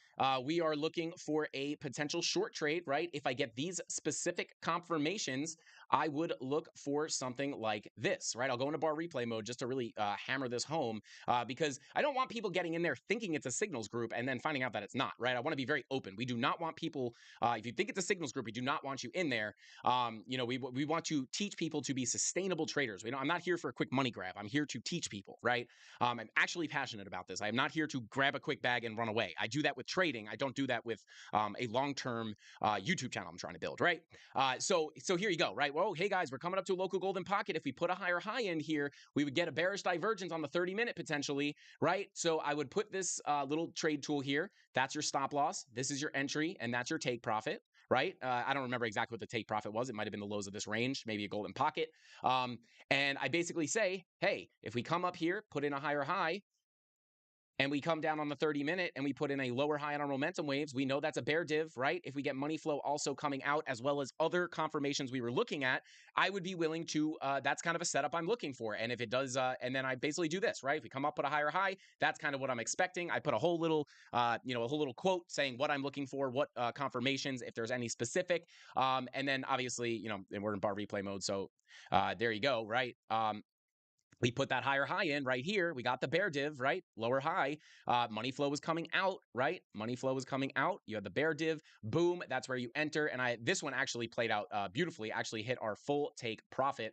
we are looking for a potential short trade, right? If I get these specific confirmations, I would look for something like this, right? I'll go into bar replay mode just to really hammer this home because I don't want people getting in there thinking it's a signals group and then finding out that it's not, right? I want to be very open. We do not want people, if you think it's a signals group, we do not want you in there. We want to teach people to be sustainable traders. I'm not here for a quick money grab. I'm here to teach people, right? I'm actually passionate about this. I am not here to grab a quick bag and run away. I do that with trading. I don't do that with a long-term YouTube channel I'm trying to build, right? So here you go, right? Well, hey guys, we're coming up to a local golden pocket. If we put a higher high in here, we would get a bearish divergence on the 30-minute potentially, right? So I would put this little trade tool here. That's your stop loss. This is your entry, and that's your take profit, right? I don't remember exactly what the take profit was. It might have been the lows of this range, maybe a golden pocket. And I basically say, hey, if we come up here, put in a higher high, and we come down on the 30-minute and we put in a lower high on our momentum waves, we know that's a bear div, right? If we get money flow also coming out as well as other confirmations we were looking at, I would be willing to, that's kind of a setup I'm looking for. And if it does, and then I basically do this, right? If we come up with a higher high, that's kind of what I'm expecting. I put a whole little, a whole little quote saying what I'm looking for, what confirmations, if there's any specific. And then obviously, and we're in bar replay mode. So there you go, right? We put that higher high in right here. We got the bear div, right? Lower high. Money flow was coming out, right? Money flow was coming out. You have the bear div. Boom. That's where you enter. And this one actually played out beautifully. Actually hit our full take profit.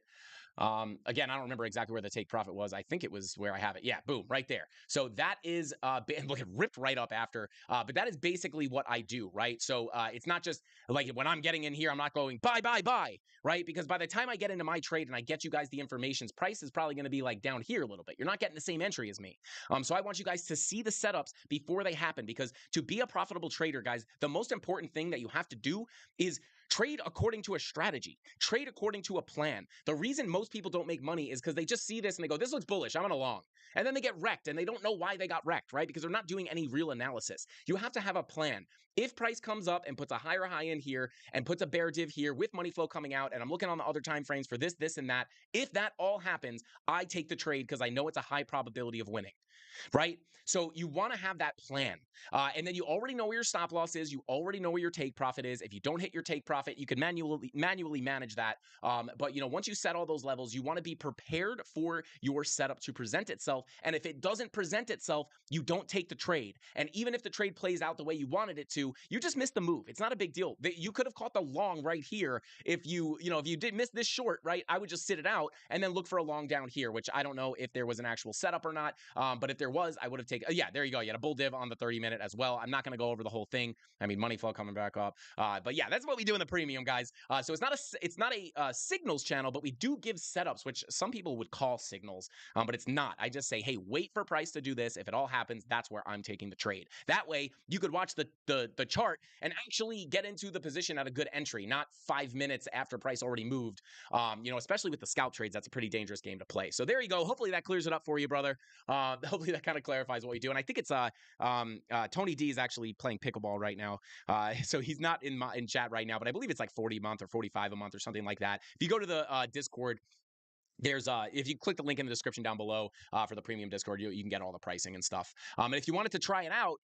Again, I don't remember exactly where the take profit was. I think it was where I have it. Yeah, boom, right there. So that is, look, it ripped right up after. But that is basically what I do, right? So it's not just like when I'm getting in here, I'm not going buy, buy, buy, right? Because by the time I get into my trade and I get you guys the information, price is probably going to be like down here a little bit. You're not getting the same entry as me. So I want you guys to see the setups before they happen, because to be a profitable trader, guys, the most important thing that you have to do is Trade according to a strategy. Trade according to a plan. The reason most people don't make money is because they just see this and they go, this looks bullish, I'm on a long. And then they get wrecked and they don't know why they got wrecked, right? Because they're not doing any real analysis. You have to have a plan. If price comes up and puts a higher high in here and puts a bear div here with money flow coming out, and I'm looking on the other time frames for this, and that, if that all happens, I take the trade because I know it's a high probability of winning, right? So you want to have that plan. And then you already know where your stop loss is. You already know where your take profit is. If you don't hit your take profit, you can manually manage that. But once you set all those levels, you want to be prepared for your setup to present itself. And if it doesn't present itself, you don't take the trade. And even if the trade plays out the way you wanted it to, you just missed the move. It's not a big deal. You could have caught the long right here if if you did miss this short, right? I would just sit it out and then look for a long down here, which I don't know if there was an actual setup or not. But if there was, I would have taken. Yeah, there you go. You had a bull div on the 30-minute as well. I'm not going to go over the whole thing. I mean, money flow coming back up. But yeah, that's what we do in the premium, guys. So it's not a signals channel, but we do give setups, which some people would call signals, but it's not. I just say, hey, wait for price to do this. If it all happens, that's where I'm taking the trade. That way, you could watch the chart and actually get into the position at a good entry, not 5 minutes after price already moved. Especially with the scalp trades, that's a pretty dangerous game to play. So there you go. Hopefully that clears it up for you, brother. Hopefully that kind of clarifies what we do. And I think it's Tony D is actually playing pickleball right now. So he's not in chat right now, but I believe it's like 40 a month or 45 a month or something like that. If you go to the Discord, there's if you click the link in the description down below for the premium Discord, you can get all the pricing and stuff. And if you wanted to try it out,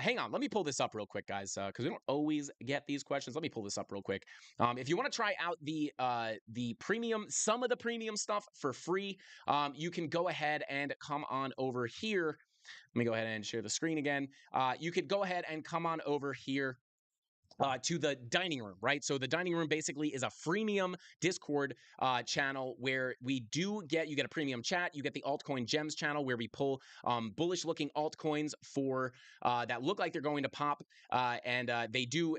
hang on, let me pull this up real quick, guys, because we don't always get these questions. Let me pull this up real quick. If you want to try out the premium, some of the premium stuff for free, you can go ahead and come on over here. Let me go ahead and share the screen again. You could go ahead and come on over here to the dining room, right? So the dining room basically is a freemium Discord channel where you get a premium chat. You get the altcoin gems channel where we pull bullish looking altcoins for that look like they're going to pop. And they do,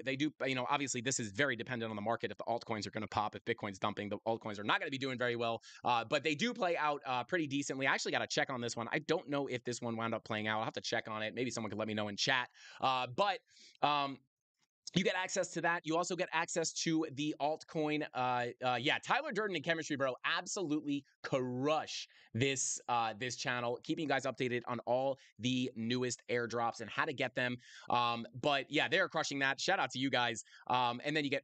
obviously this is very dependent on the market. If the altcoins are going to pop, if Bitcoin's dumping, the altcoins are not going to be doing very well. But they do play out pretty decently. I actually got to check on this one. I don't know if this one wound up playing out. I'll have to check on it. Maybe someone could let me know in chat. But you get access to that. You also get access to the altcoin. Tyler Durden and Chemistry Bro absolutely crush this channel, keeping you guys updated on all the newest airdrops and how to get them. But yeah, they're crushing that. Shout out to you guys. And then you get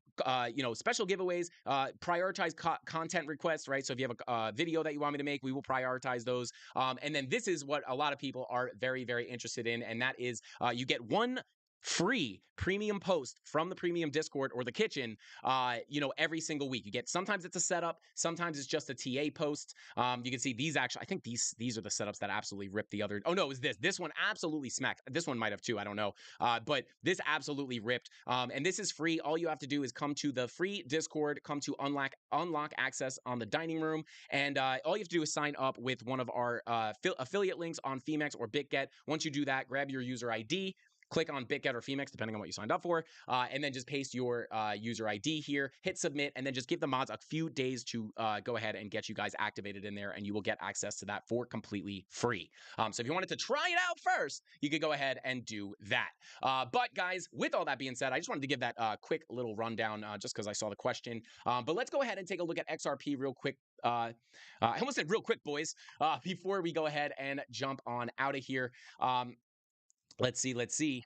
special giveaways, prioritize content requests, right? So if you have a video that you want me to make, we will prioritize those. And then this is what a lot of people are very, very interested in, and that is you get one free premium post from the premium Discord or the kitchen every single week. You get, sometimes it's a setup, sometimes it's just a TA post. You can see these actually, I think these are the setups that absolutely ripped the other. Oh no, it was this one absolutely smacked. This one might have too, I don't know. But this absolutely ripped. And this is free. All you have to do is come to the free Discord, come to unlock access on the dining room, and all you have to do is sign up with one of our affiliate links on Femex or BitGet. Once you do that, grab your user ID, click on BitGet or Femex, depending on what you signed up for, and then just paste your user ID here, hit submit, and then just give the mods a few days to go ahead and get you guys activated in there, and you will get access to that for completely free. So if you wanted to try it out first, you could go ahead and do that. But guys, with all that being said, I just wanted to give that quick little rundown just because I saw the question. But let's go ahead and take a look at XRP real quick. I almost said real quick, boys, before we go ahead and jump on out of here. Let's see.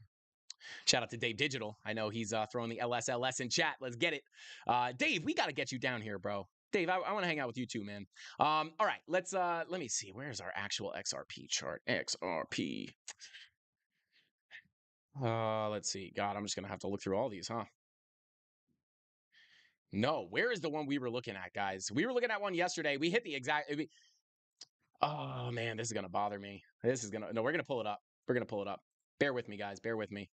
Shout out to Dave Digital. I know he's throwing the LSLS in chat. Let's get it. Dave, we got to get you down here, bro. Dave, I want to hang out with you too, man. All right, let me see. Where's our actual XRP chart? XRP. Let's see. God, I'm just going to have to look through all these, huh? No, where is the one we were looking at, guys? We were looking at one yesterday. We hit the exact... Oh, man, this is going to bother me. No, we're going to pull it up. We're going to pull it up. Bear with me, guys. Bear with me.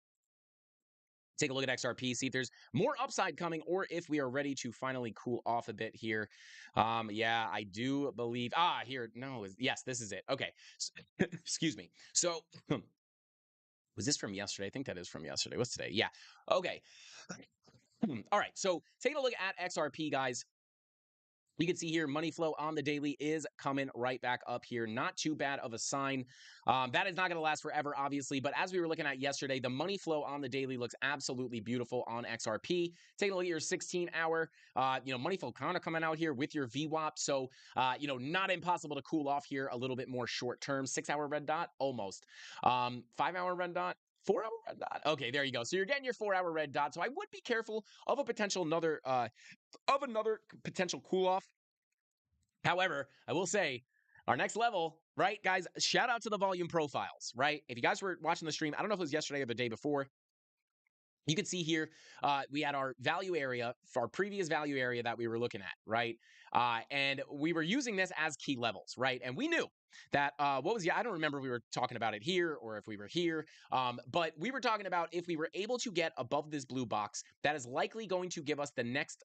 Take a look at XRP, see if there's more upside coming, or if we are ready to finally cool off a bit here. Yeah, I do believe. Here, no, yes, this is it. Okay, excuse me. So, was this from yesterday? I think that is from yesterday. What's today? Yeah. Okay. All right. So, taking a look at XRP, guys. You can see here money flow on the daily is coming right back up here. Not too bad of a sign. That is not going to last forever, obviously. But as we were looking at yesterday, the money flow on the daily looks absolutely beautiful on XRP. Taking a look at your 16-hour, money flow kind of coming out here with your VWAP. So, not impossible to cool off here a little bit more short term. 6-hour red dot, almost. 5-hour red dot. 4-hour red dot. Okay, there you go. So you're getting your 4-hour red dot. So I would be careful of a potential another potential cool off. However, I will say our next level, right, guys, shout out to the volume profiles, right? If you guys were watching the stream, I don't know if it was yesterday or the day before, you can see here we had our value area, our previous value area that we were looking at, right? And we were using this as key levels, right? And we knew that I don't remember if we were talking about it here or if we were here, but we were talking about if we were able to get above this blue box, that is likely going to give us the next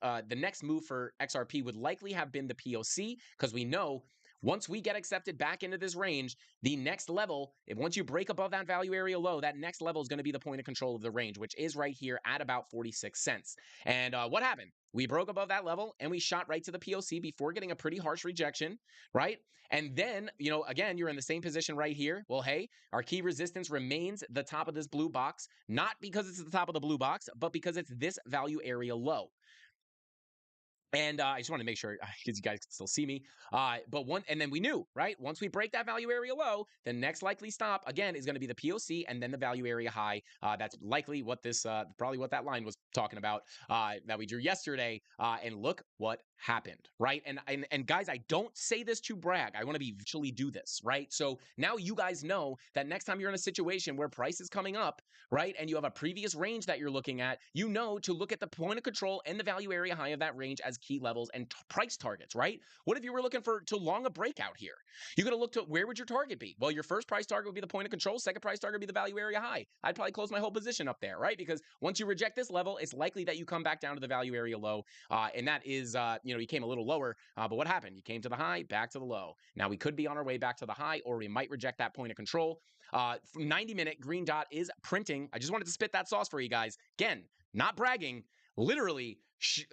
move for XRP would likely have been the POC, because we know once we get accepted back into this range, the next level, if once you break above that value area low, that next level is going to be the point of control of the range, which is right here at about 46 cents. And what happened? We broke above that level and we shot right to the POC before getting a pretty harsh rejection, right? And then, again, you're in the same position right here. Well, hey, our key resistance remains the top of this blue box, not because it's at the top of the blue box, but because it's this value area low. And I just want to make sure because you guys can still see me. And then we knew, right? Once we break that value area low, the next likely stop again is going to be the POC and then the value area high. That's likely what probably what that line was talking about that we drew yesterday. And look what happened, right? And guys, I don't say this to brag. I want to be actually do this, right? So now you guys know that next time you're in a situation where price is coming up, right, and you have a previous range that you're looking at, you know to look at the point of control and the value area high of that range as key levels and price targets, right? What if you were looking to long a breakout here? You're going to look to where would your target be? Well, your first price target would be the point of control. Second price target would be the value area high. I'd probably close my whole position up there, right? Because once you reject this level, it's likely that you come back down to the value area low. And that is, you came a little lower. But what happened? You came to the high, back to the low. Now we could be on our way back to the high, or we might reject that point of control. 90-minute green dot is printing. I just wanted to spit that sauce for you guys. Again, not bragging. Literally,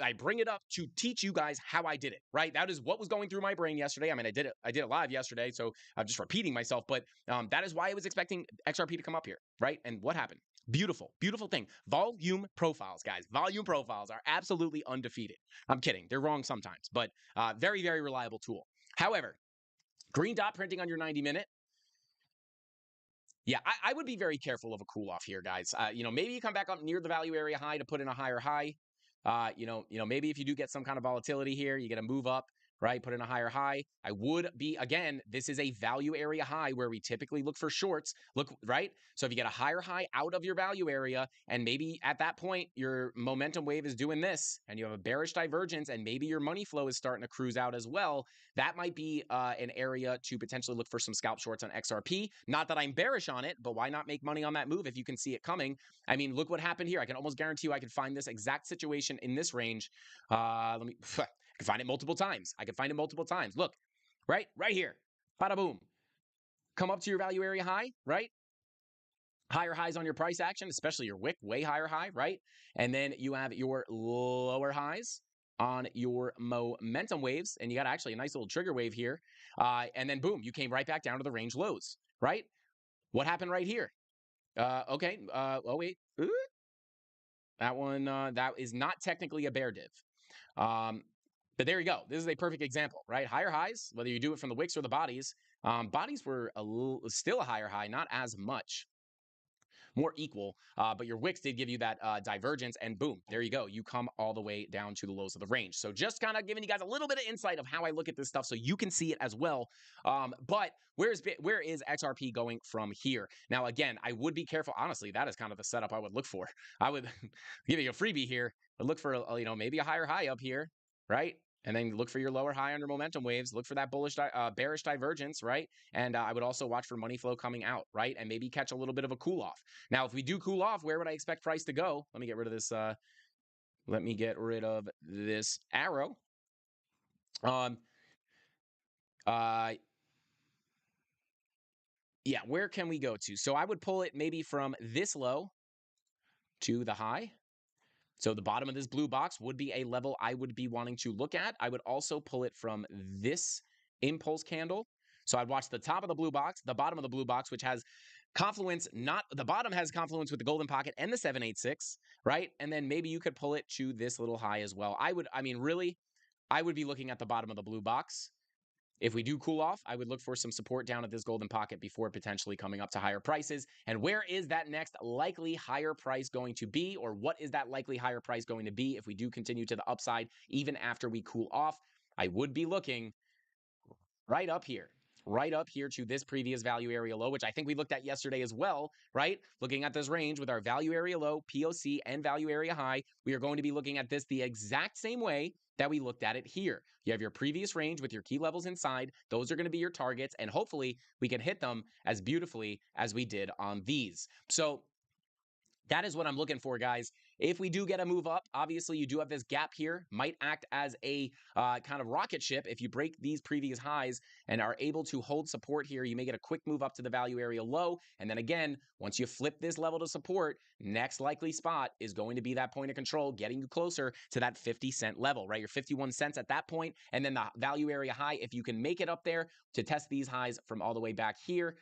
I bring it up to teach you guys how I did it, right? That is what was going through my brain yesterday. I mean, I did it live yesterday, so I'm just repeating myself, but that is why I was expecting XRP to come up here, right? And what happened? Beautiful, beautiful thing. Volume profiles, guys. Volume profiles are absolutely undefeated. I'm kidding. They're wrong sometimes, but very, very reliable tool. However, green dot printing on your 90-minute. Yeah, I would be very careful of a cool off here, guys. Maybe you come back up near the value area high to put in a higher high. Maybe if you do get some kind of volatility here, you get a move up, right? Put in a higher high. I would be, again, this is a value area high where we typically look for shorts. Look, right? So if you get a higher high out of your value area, and maybe at that point, your momentum wave is doing this, and you have a bearish divergence, and maybe your money flow is starting to cruise out as well, that might be an area to potentially look for some scalp shorts on XRP. Not that I'm bearish on it, but why not make money on that move if you can see it coming? I mean, look what happened here. I can almost guarantee you I can find this exact situation in this range. I can find it multiple times. Look, right here. Bada boom. Come up to your value area high, right? Higher highs on your price action, especially your wick, way higher high, right? And then you have your lower highs on your momentum waves, and you got actually a nice little trigger wave here. And then boom, you came right back down to the range lows, right? What happened right here? Okay. Oh wait. Ooh. That one, that is not technically a bear div. But there you go. This is a perfect example, right? Higher highs, whether you do it from the wicks or the bodies. Bodies were still a higher high, not as much. More equal, but your wicks did give you that divergence, and boom, there you go. You come all the way down to the lows of the range. So just kind of giving you guys a little bit of insight of how I look at this stuff so you can see it as well. But where is XRP going from here? Now, again, I would be careful. Honestly, that is kind of the setup I would look for. I would give you a freebie here, but look for maybe a higher high up here, right? And then look for your lower high under momentum waves. Look for that bearish divergence, right? And I would also watch for money flow coming out, right? And maybe catch a little bit of a cool off. Now, if we do cool off, where would I expect price to go? Let me get rid of this. Let me get rid of this arrow. Yeah, where can we go to? So I would pull it maybe from this low to the high. So the bottom of this blue box would be a level I would be wanting to look at. I would also pull it from this impulse candle. So I'd watch the top of the blue box, the bottom of the blue box, which has confluence, not the bottom has confluence with the golden pocket and the 786, right? And then maybe you could pull it to this little high as well. I mean, really, I would be looking at the bottom of the blue box. If we do cool off, I would look for some support down at this golden pocket before potentially coming up to higher prices. And where is that next likely higher price going to be? Or what is that likely higher price going to be if we do continue to the upside, even after we cool off? I would be looking right up here. Right up here to this previous value area low, which I think we looked at yesterday as well, right? Looking at this range with our value area low, POC, and value area high, we are going to be looking at this the exact same way that we looked at it here. You have your previous range with your key levels inside. Those are going to be your targets, and hopefully we can hit them as beautifully as we did on these. So that is what I'm looking for, guys. If we do get a move up, obviously you do have this gap here, might act as a kind of rocket ship. If you break these previous highs and are able to hold support here, you may get a quick move up to the value area low. And then again, once you flip this level to support, next likely spot is going to be that point of control, getting you closer to that 50-cent level, right? Your 51 cents at that point, and then the value area high, if you can make it up there to test these highs from all the way back here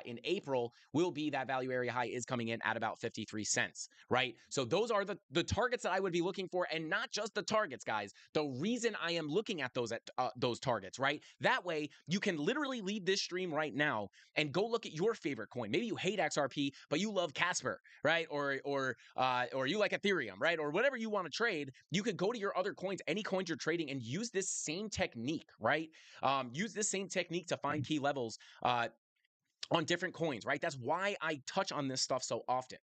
in April, will be that value area high is coming in at about 53 cents, right? So those are the targets that I would be looking for, and not just the targets, guys. The reason I am looking at those targets, right? That way you can literally leave this stream right now and go look at your favorite coin. Maybe you hate XRP, but you love Casper, right? Or you like Ethereum, right? Or whatever you want to trade. You could go to your other coins, any coins you're trading, and use this same technique, right? Use this same technique to find key levels. On different coins, right? That's why I touch on this stuff so often.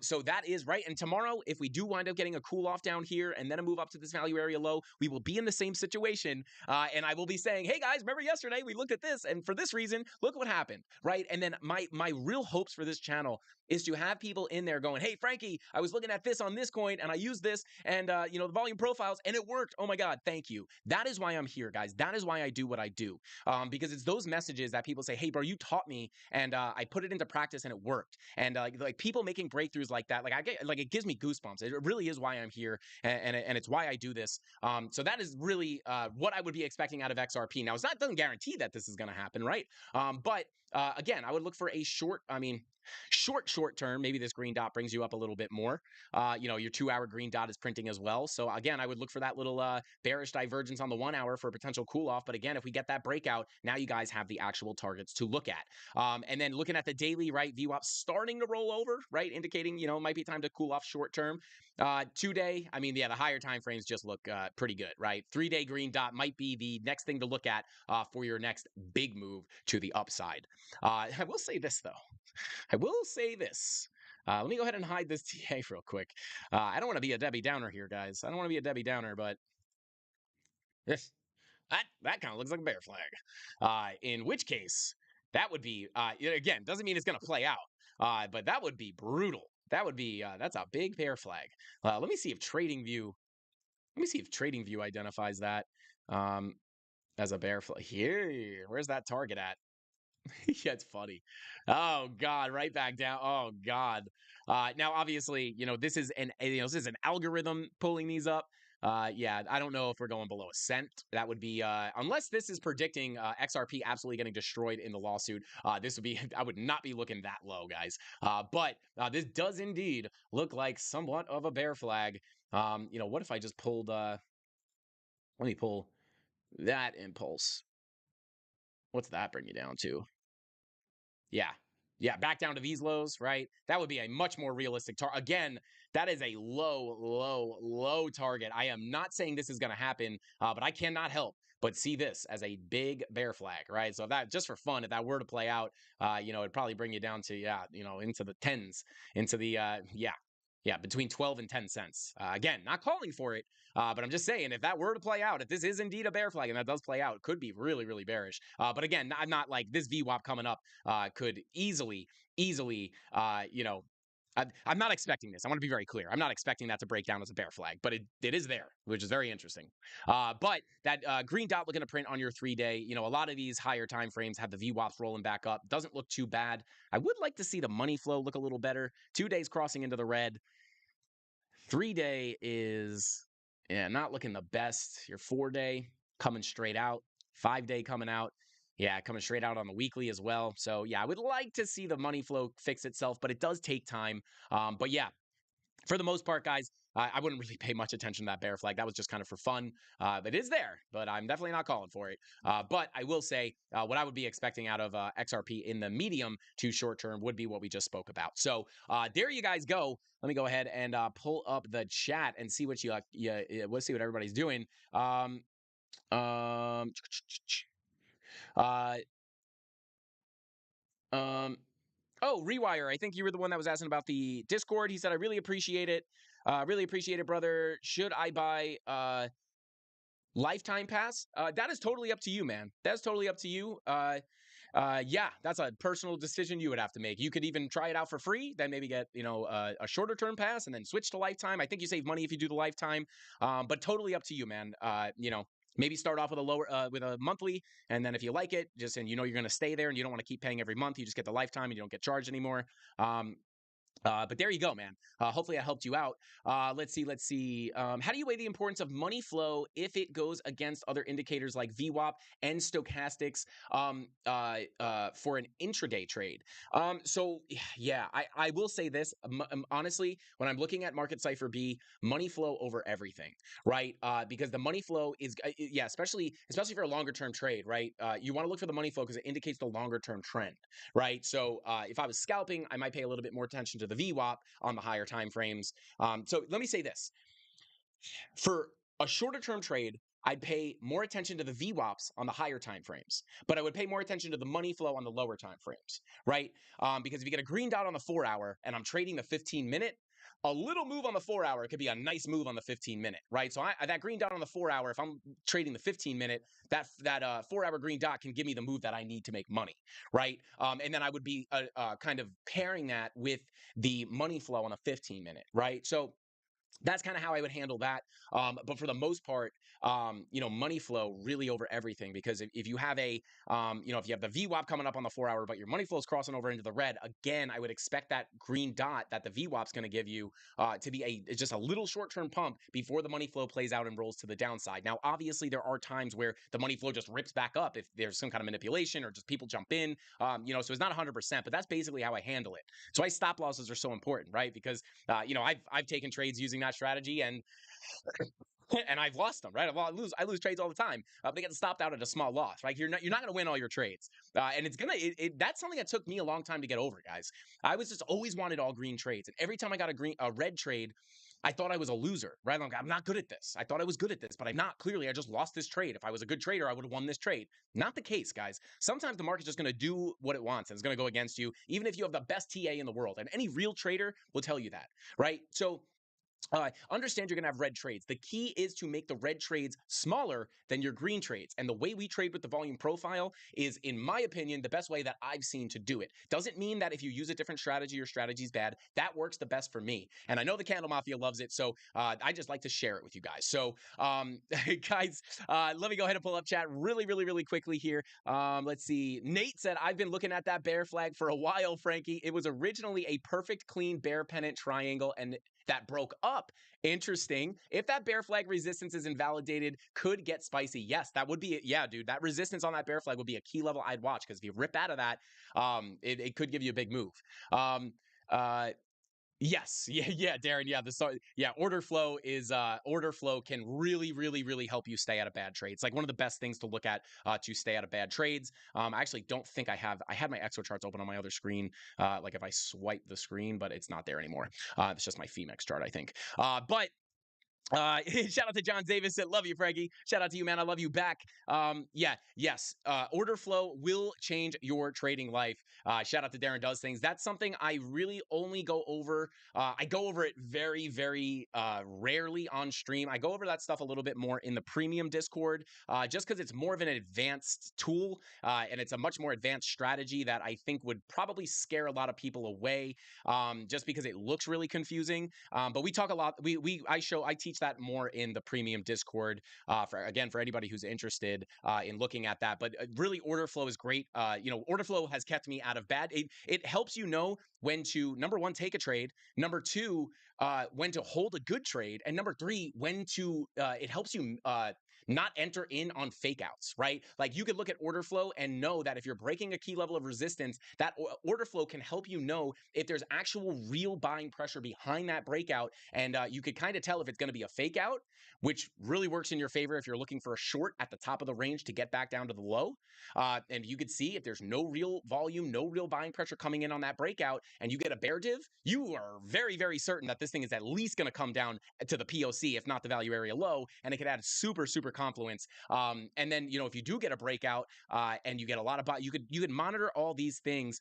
So that is right. And tomorrow, if we do wind up getting a cool off down here and then a move up to this value area low, we will be in the same situation. And I will be saying, hey guys, remember yesterday we looked at this, and for this reason, look what happened, right? And then my real hopes for this channel is to have people in there going, hey Frankie, I was looking at this on this coin and I used this and the volume profiles and it worked. Oh my God, thank you. That is why I'm here, guys. That is why I do what I do. Because it's those messages that people say, hey bro, you taught me and I put it into practice and it worked. And like people making breakthroughs like that, like I get, like it gives me goosebumps. It really is why I'm here, and it's why I do this. So that is really what I would be expecting out of XRP. Now, it doesn't guarantee that this is going to happen, right? But again, I would look for a short term. Maybe this green dot brings you up a little bit more. Your 2-hour green dot is printing as well. So again, I would look for that little bearish divergence on the 1 hour for a potential cool off. But again, if we get that breakout, now you guys have the actual targets to look at. And then looking at the daily, right, VWAP starting to roll over, right, indicating, it might be time to cool off short term. 2-day, I mean, yeah, the higher time frames just look pretty good, right? 3-day green dot might be the next thing to look at for your next big move to the upside. I will say this, though. Let me go ahead and hide this TA real quick. I don't want to be a Debbie Downer here, guys. I don't want to be a Debbie Downer, but that kind of looks like a bear flag. In which case, that would be again, doesn't mean it's going to play out, but that would be brutal. That would be that's a big bear flag. Let me see if TradingView. Let me see if TradingView identifies that as a bear flag. Here, where's that target at? Yeah, it's funny. Oh God, right back down. Oh God. Now, obviously, this is an algorithm pulling these up. Yeah, I don't know if we're going below a cent. That would be unless this is predicting XRP absolutely getting destroyed in the lawsuit. This would be I would not be looking that low, guys. But this does indeed look like somewhat of a bear flag. What if I just pulled? Let me pull that impulse. What's that bring you down to? Yeah. Yeah, back down to these lows, right? That would be a much more realistic target. Again, that is a low target. I am not saying this is going to happen, but I cannot help but see this as a big bear flag, right? So if that, just for fun, if that were to play out, it'd probably bring you down to, into the tens, into the, between 12 and 10 cents. Again, not calling for it, but I'm just saying if that were to play out, if this is indeed a bear flag and that does play out, it could be really, really bearish. But again, I'm not like this VWAP coming up could easily, I'm not expecting this. I want to be very clear. I'm not expecting that to break down as a bear flag, but it is there, which is very interesting. But that green dot looking to print on your 3-day, a lot of these higher time frames have the VWAPs rolling back up. Doesn't look too bad. I would like to see the money flow look a little better. 2 days crossing into the red. 3 day is, yeah, not looking the best. Your 4 day coming straight out. 5 day coming out. Yeah, coming straight out on the weekly as well. So yeah, I would like to see the money flow fix itself, but it does take time. But yeah, for the most part, guys, I wouldn't really pay much attention to that bear flag. That was just kind of for fun. It is there, but I'm definitely not calling for it. But I will say what I would be expecting out of XRP in the medium to short term would be what we just spoke about. So there you guys go. Let me go ahead and pull up the chat and see what we'll see what everybody's doing. Um, uh, um, Oh, Rewire. I think you were the one that was asking about the Discord. He said, I really appreciate it. Really appreciate it, brother. Should I buy lifetime pass? That is totally up to you, man. That's totally up to you. Yeah, that's a personal decision you would have to make. You could even try it out for free, then maybe get a shorter term pass, and then switch to lifetime. I think you save money if you do the lifetime, but totally up to you, man. Maybe start off with a lower with a monthly, and then if you like it, just and you're going to stay there, and you don't want to keep paying every month, you just get the lifetime, and you don't get charged anymore. Um, but there you go, man. Hopefully, I helped you out. Let's see. Let's see. How do you weigh the importance of money flow if it goes against other indicators like VWAP and stochastics for an intraday trade? So, yeah, I will say this honestly. When I'm looking at Market Cipher B, money flow over everything, right? Because the money flow is, yeah, especially for a longer term trade, right? You want to look for the money flow because it indicates the longer term trend, right? So if I was scalping, I might pay a little bit more attention to the VWAP on the higher time frames. So let me say this: for a shorter term trade, I'd pay more attention to the VWAPs on the higher time frames, but I would pay more attention to the money flow on the lower time frames, right? Because if you get a green dot on the 4 hour and I'm trading the 15 minute, a little move on the 4 hour could be a nice move on the 15 minute, right? So that green dot on the 4 hour, if I'm trading the 15 minute, that 4 hour green dot can give me the move that I need to make money, right? And then I would be kind of pairing that with the money flow on a 15 minute, right? So that's kind of how I would handle that. But for the most part, money flow really over everything, because if you have if you have the VWAP coming up on the 4 hour, but your money flow is crossing over into the red, again, I would expect that green dot that the VWAP is going to give you to be just a little short term pump before the money flow plays out and rolls to the downside. Now, obviously, there are times where the money flow just rips back up if there's some kind of manipulation or just people jump in, so it's not 100%, but that's basically how I handle it. So why stop losses are so important, right? Because I've taken trades using that strategy, and and I've lost them, right? I lose trades all the time, but I get stopped out at a small loss, right? You're not going to win all your trades, and that's something that took me a long time to get over, guys. I was just always wanted all green trades, and every time I got a red trade, I thought I was a loser, right? I'm not good at this. I thought I was good at this, but I'm not. Clearly, I just lost this trade. If I was a good trader, I would have won this trade. Not the case, guys. Sometimes the market's just going to do what it wants, and it's going to go against you, even if you have the best TA in the world. And any real trader will tell you that, right? So understand you're going to have red trades. The key is to make the red trades smaller than your green trades. And the way we trade with the volume profile is, in my opinion, the best way that I've seen to do it. Doesn't mean that if you use a different strategy, your strategy's bad. That works the best for me. And I know the Candle Mafia loves it, so I just like to share it with you guys. So, guys, let me go ahead and pull up chat really, really, really quickly here. Let's see. Nate said, I've been looking at that bear flag for a while, Frankie. It was originally a perfect, clean bear pennant triangle, and that broke up. Interesting. If that bear flag resistance is invalidated, could get spicy. Yes, that would be it. Yeah, dude, that resistance on that bear flag would be a key level I'd watch, because if you rip out of that, it could give you a big move. Um, uh, Yes, yeah, Darren. Order flow can really, really, really help you stay out of bad trades. Like one of the best things to look at to stay out of bad trades. I actually don't think I had my Exo charts open on my other screen. Like if I swipe the screen, but it's not there anymore. It's just my Femex chart, I think. But shout out to John Davis. Said, love you, Frankie. Shout out to you, man. I love you back. Yes. Order flow will change your trading life. Shout out to Darren Does Things. That's something I really only go over. I go over it very, very rarely on stream. I go over that stuff a little bit more in the premium Discord, just because it's more of an advanced tool, and it's a much more advanced strategy that I think would probably scare a lot of people away, just because it looks really confusing. But we talk a lot. I teach teach that more in the premium Discord. For anybody who's interested in looking at that, but really, order flow is great. Order flow has kept me out of bad. It helps you know when to, number one, take a trade. Number two, when to hold a good trade, and number three, when to. It helps you. Not enter in on fake outs, right? Like you could look at order flow and know that if you're breaking a key level of resistance, that order flow can help you know if there's actual real buying pressure behind that breakout. And you could kind of tell if it's going to be a fake out, which really works in your favor if you're looking for a short at the top of the range to get back down to the low. And you could see if there's no real volume, no real buying pressure coming in on that breakout, and you get a bear div, you are very, very certain that this thing is at least going to come down to the POC, if not the value area low, and it could add super, super confluence. And then, if you do get a breakout and you get a lot of buy, you could monitor all these things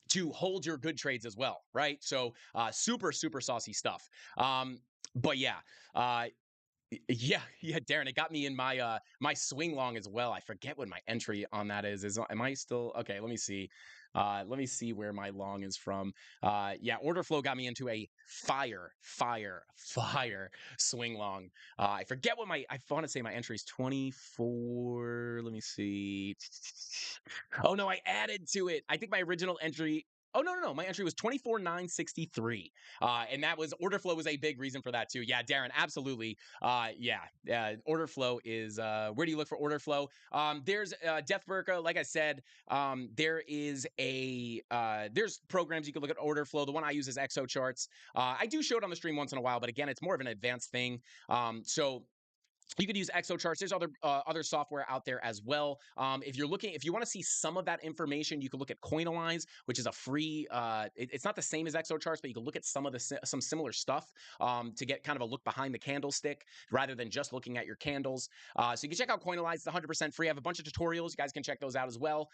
to hold your good trades as well, right? So super, super saucy stuff. But yeah, yeah, Darren, it got me in my my swing long as well. I forget what my entry on that is. Am I still okay? Let me see. Let me see where my long is from. Yeah, order flow got me into a fire swing long. I forget what I want to say my entry is 24. Let me see. Oh no, I added to it. I think my original entry. Oh no. My entry was 24,963. And that was order flow was a big reason for that too. Yeah, Darren, absolutely. Order flow is where do you look for order flow? There's Death Burka, like I said, there's programs you can look at order flow. The one I use is Exo Charts. I do show it on the stream once in a while, but again, it's more of an advanced thing. So you could use Exo Charts. There's other software out there as well. If you want to see some of that information, you can look at Coinalyze, which is a free. It's not the same as Exo Charts, but you can look at some similar stuff to get kind of a look behind the candlestick rather than just looking at your candles. So you can check out Coinalyze. It's 100% free. I have a bunch of tutorials. You guys can check those out as well.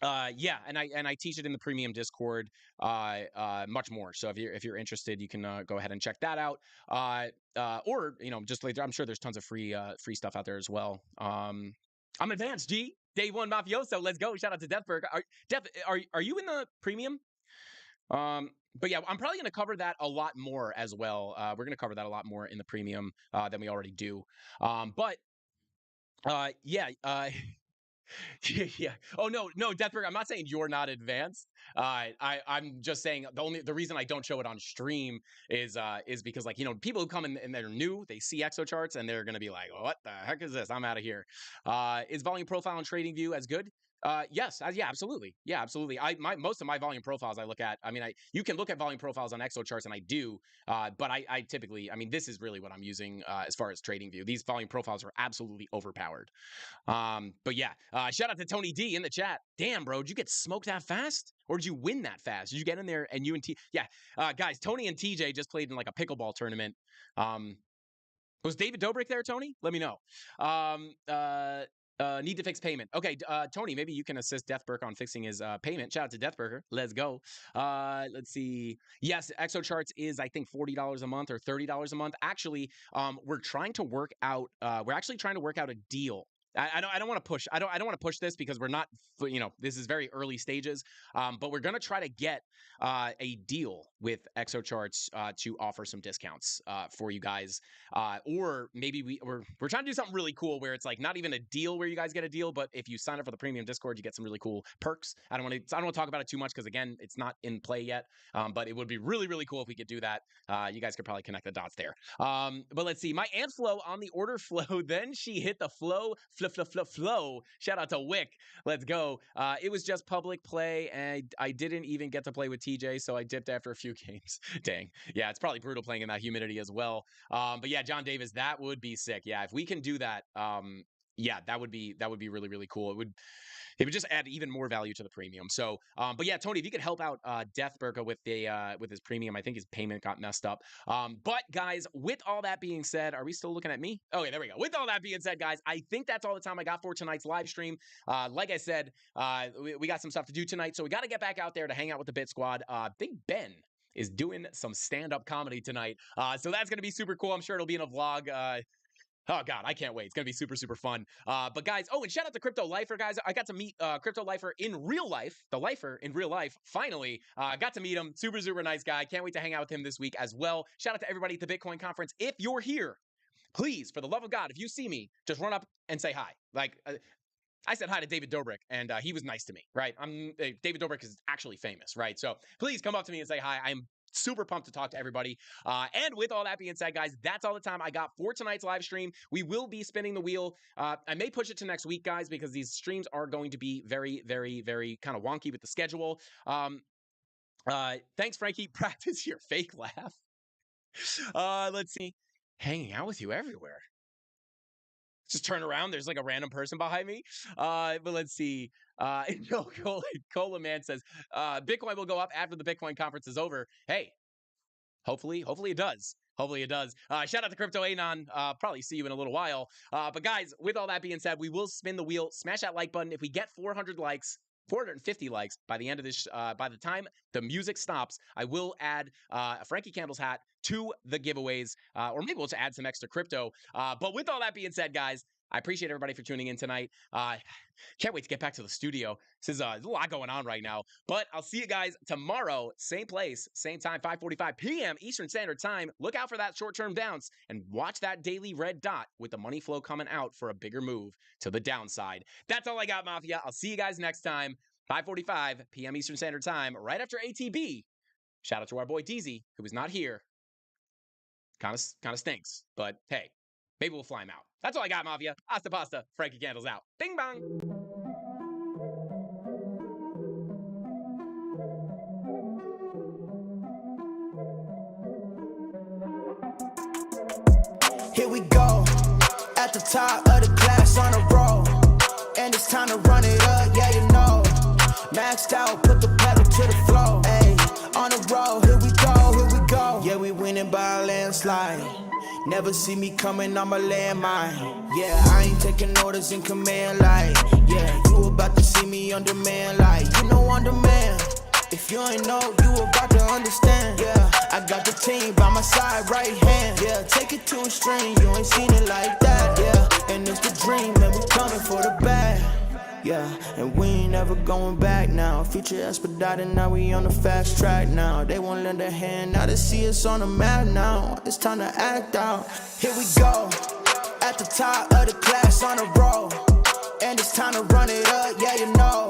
Yeah, and I teach it in the premium Discord much more. So if you're interested, you can go ahead and check that out. Or just later, I'm sure there's tons of free stuff out there as well. I'm advanced, G. Day one mafioso. Let's go. Shout out to Deathberg. Are you in the premium? But yeah, I'm probably going to cover that a lot more as well. We're going to cover that a lot more in the premium than we already do. Yeah. Yeah. Oh no, Deathberg. I'm not saying you're not advanced. I'm just saying the reason I don't show it on stream is because people who come in and they're new, they see Exo Charts and they're gonna be like, what the heck is this? I'm out of here. Is volume profile and trading view as good? Yes, yeah, absolutely. Yeah, absolutely. Most of my volume profiles I look at. I mean, you can look at volume profiles on Exo Charts, and I do. But I typically, this is really what I'm using as far as trading view. These volume profiles are absolutely overpowered. But yeah, shout out to Tony D in the chat. Damn, bro, did you get smoked that fast? Or did you win that fast? Did you get in there and yeah, guys, Tony and TJ just played in like a pickleball tournament. Was David Dobrik there, Tony? Let me know. Need to fix payment. Okay, Tony, maybe you can assist Deathburger on fixing his payment. Shout out to Deathburger. Let's go. Let's see. Yes, Exo Charts is I think $40 a month or $30 a month. Actually, we're trying to work out. We're actually trying to work out a deal. I don't want to push. I don't want to push this because we're not. This is very early stages. But we're gonna try to get a deal with Exo Charts to offer some discounts for you guys. Or maybe we're trying to do something really cool where it's like not even a deal where you guys get a deal, but if you sign up for the premium Discord, you get some really cool perks. I don't want to talk about it too much because again, it's not in play yet. But it would be really, really cool if we could do that. You guys could probably connect the dots there. But let's see. My ant flow on the order flow. Then she hit the flow. Flow. Shout out to Wick. Let's go. It was just public play, and I didn't even get to play with TJ, so I dipped after a few games. Dang. Yeah, it's probably brutal playing in that humidity as well. But yeah, John Davis, that would be sick. Yeah, if we can do that, yeah, that would be really, really cool. It would just add even more value to the premium. So, but yeah, Tony, if you could help out Death Burka with his premium, I think his payment got messed up. But guys, with all that being said, are we still looking at me? Okay, there we go. With all that being said, guys, I think that's all the time I got for tonight's live stream. Like I said, we got some stuff to do tonight, so we got to get back out there to hang out with the Bit Squad. Big Ben is doing some stand-up comedy tonight, so that's gonna be super cool. I'm sure it'll be in a vlog. Oh God, I can't wait. It's gonna be super, super fun. But guys, oh, and shout out to Crypto Lifer, guys. I got to meet Crypto Lifer in real life. The Lifer in real life. Finally, got to meet him. Super, super nice guy. Can't wait to hang out with him this week as well. Shout out to everybody at the Bitcoin conference. If you're here, please, for the love of God, if you see me, just run up and say hi. Like, I said hi to David Dobrik, and he was nice to me, right? David Dobrik is actually famous, right? So please come up to me and say hi. I'm super pumped to talk to everybody. And with all that being said, guys, that's all the time I got for tonight's live stream. We will be spinning the wheel. I may push it to next week, guys, because these streams are going to be very, very, very kind of wonky with the schedule. Thanks, Frankie. Practice your fake laugh. Let's see. Hanging out with you everywhere. Just turn around. There's like a random person behind me. But let's see. Cola Man says, Bitcoin will go up after the Bitcoin conference is over. Hey, hopefully it does. Hopefully it does. Shout out to Crypto Anon. Probably see you in a little while. But guys, with all that being said, we will spin the wheel. Smash that like button. If we get 400 likes, 450 likes by the end of this, by the time the music stops, I will add a Frankie Candles hat to the giveaways, or maybe we'll just add some extra crypto. But with all that being said, guys, I appreciate everybody for tuning in tonight. Can't wait to get back to the studio. There's a lot going on right now. But I'll see you guys tomorrow, same place, same time, 5:45 p.m. Eastern Standard Time. Look out for that short-term bounce and watch that daily red dot with the money flow coming out for a bigger move to the downside. That's all I got, Mafia. I'll see you guys next time, 5:45 p.m. Eastern Standard Time, right after ATB. Shout out to our boy DZ, who is not here. Kind of stinks, but hey, maybe we'll fly him out. That's all I got, Mafia. Hasta pasta. Frankie Candles out. Bing bong. Here we go, at the top of the class on a roll, and it's time to run it up, yeah you know. Maxed out, put the pedal to the floor, ayy, on the road, here we go, yeah we winning by a landslide. Never see me coming, I'm a landmine. Yeah, I ain't taking orders in command like, yeah, you about to see me on demand like, you know on demand. If you ain't know, you about to understand. Yeah, I got the team by my side, right hand. Yeah, take it to a string, you ain't seen it like that. Yeah, and it's the dream, and we coming for the bag. Yeah, and we ain't never going back now. Future expedited, now we on the fast track now. They won't lend a hand, now they see us on the map now. It's time to act out. Here we go, at the top of the class on a roll, and it's time to run it up, yeah you know.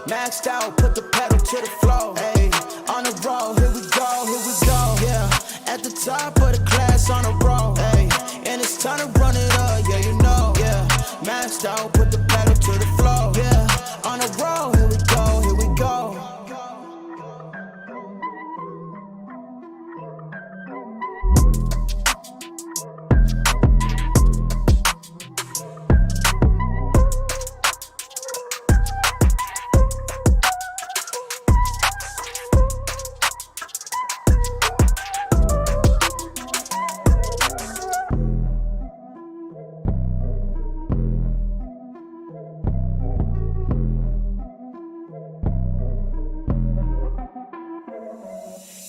Maxed out, put the pedal to the floor, ayy, on the road, here we go, yeah. At the top of the class on a roll, ayy, and it's time to run it up, yeah you know, yeah. Maxed out, put the pedal to the floor, yeah, on the road, here we go, here we go.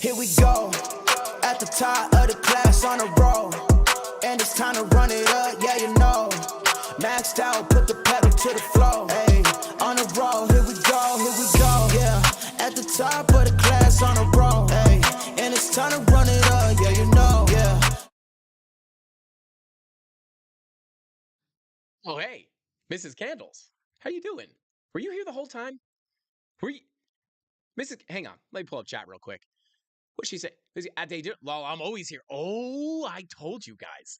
Here we go, at the top of the class on a roll, and it's time to run it up, yeah you know. Maxed out, put the pedal to the floor, ayy, on the road, here we go, yeah. At the top of the class on a roll, ayy, and it's time to run it up, yeah you know, yeah. Oh, hey, Mrs. Candles. How you doing? Were you here the whole time? Were you... Hang on, let me pull up chat real quick. What'd she say? Lol, I'm always here. Oh, I told you guys.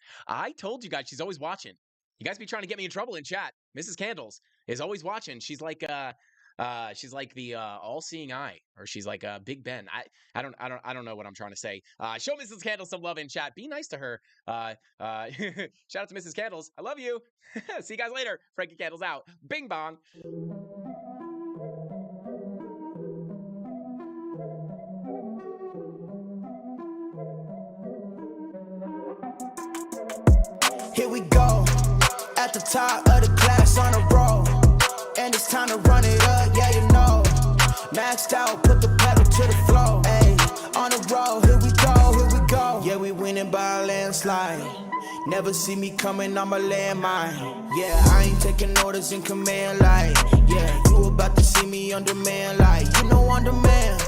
She's always watching. You guys be trying to get me in trouble in chat. Mrs. Candles is always watching. She's like the all-seeing eye, or she's like Big Ben. I don't know what I'm trying to say. Show Mrs. Candles some love in chat. Be nice to her. Shout out to Mrs. Candles. I love you. See you guys later. Frankie Candles out. Bing bong. Here we go, at the top of the class on a roll, and it's time to run it up, yeah you know. Maxed out, put the pedal to the floor, ayy, on the road, here we go, yeah we winning by a landslide. Never see me coming, I'm a landmine. Yeah, I ain't taking orders in command like, yeah, you about to see me on demand like, you know on demand.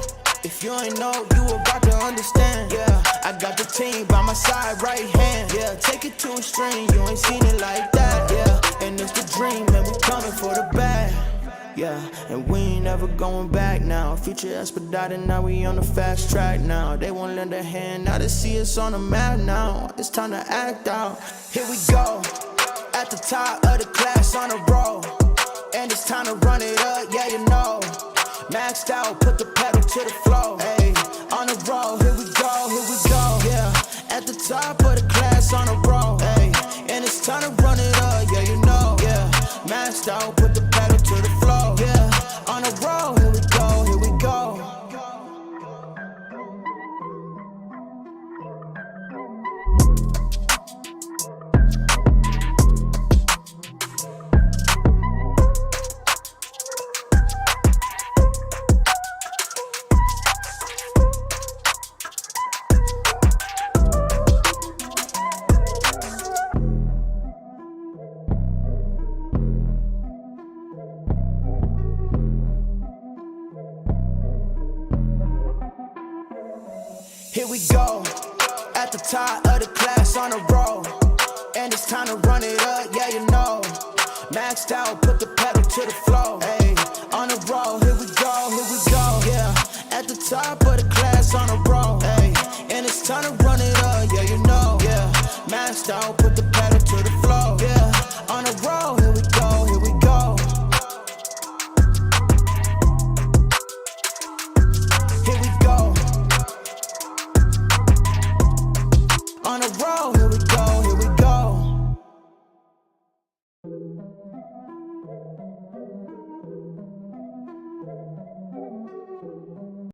If you ain't know, you about to understand. Yeah, I got the team by my side, right hand. Yeah, take it to a string, you ain't seen it like that. Yeah, and it's the dream, and we coming for the bag. Yeah, and we ain't ever going back now. Future expedited, now we on the fast track now. They won't lend a hand, now they see us on the map now. It's time to act out. Here we go, at the top of the class on a roll. And it's time to run it up, yeah you know. Maxed out, put the pedal to the floor. Hey, on the roll, here we go, yeah. At the top of the class on a roll. Hey, and it's time to run it up, yeah you know. Yeah, maxed out, put the pedal to the floor. Yeah, on the roll, here we go, here we go. Here we go, at the top of the class on a roll. And it's time to run it up, yeah you know. Maxed out, put the pedal to the floor. Hey, on the roll, here we go, yeah. At the top of the class on a roll.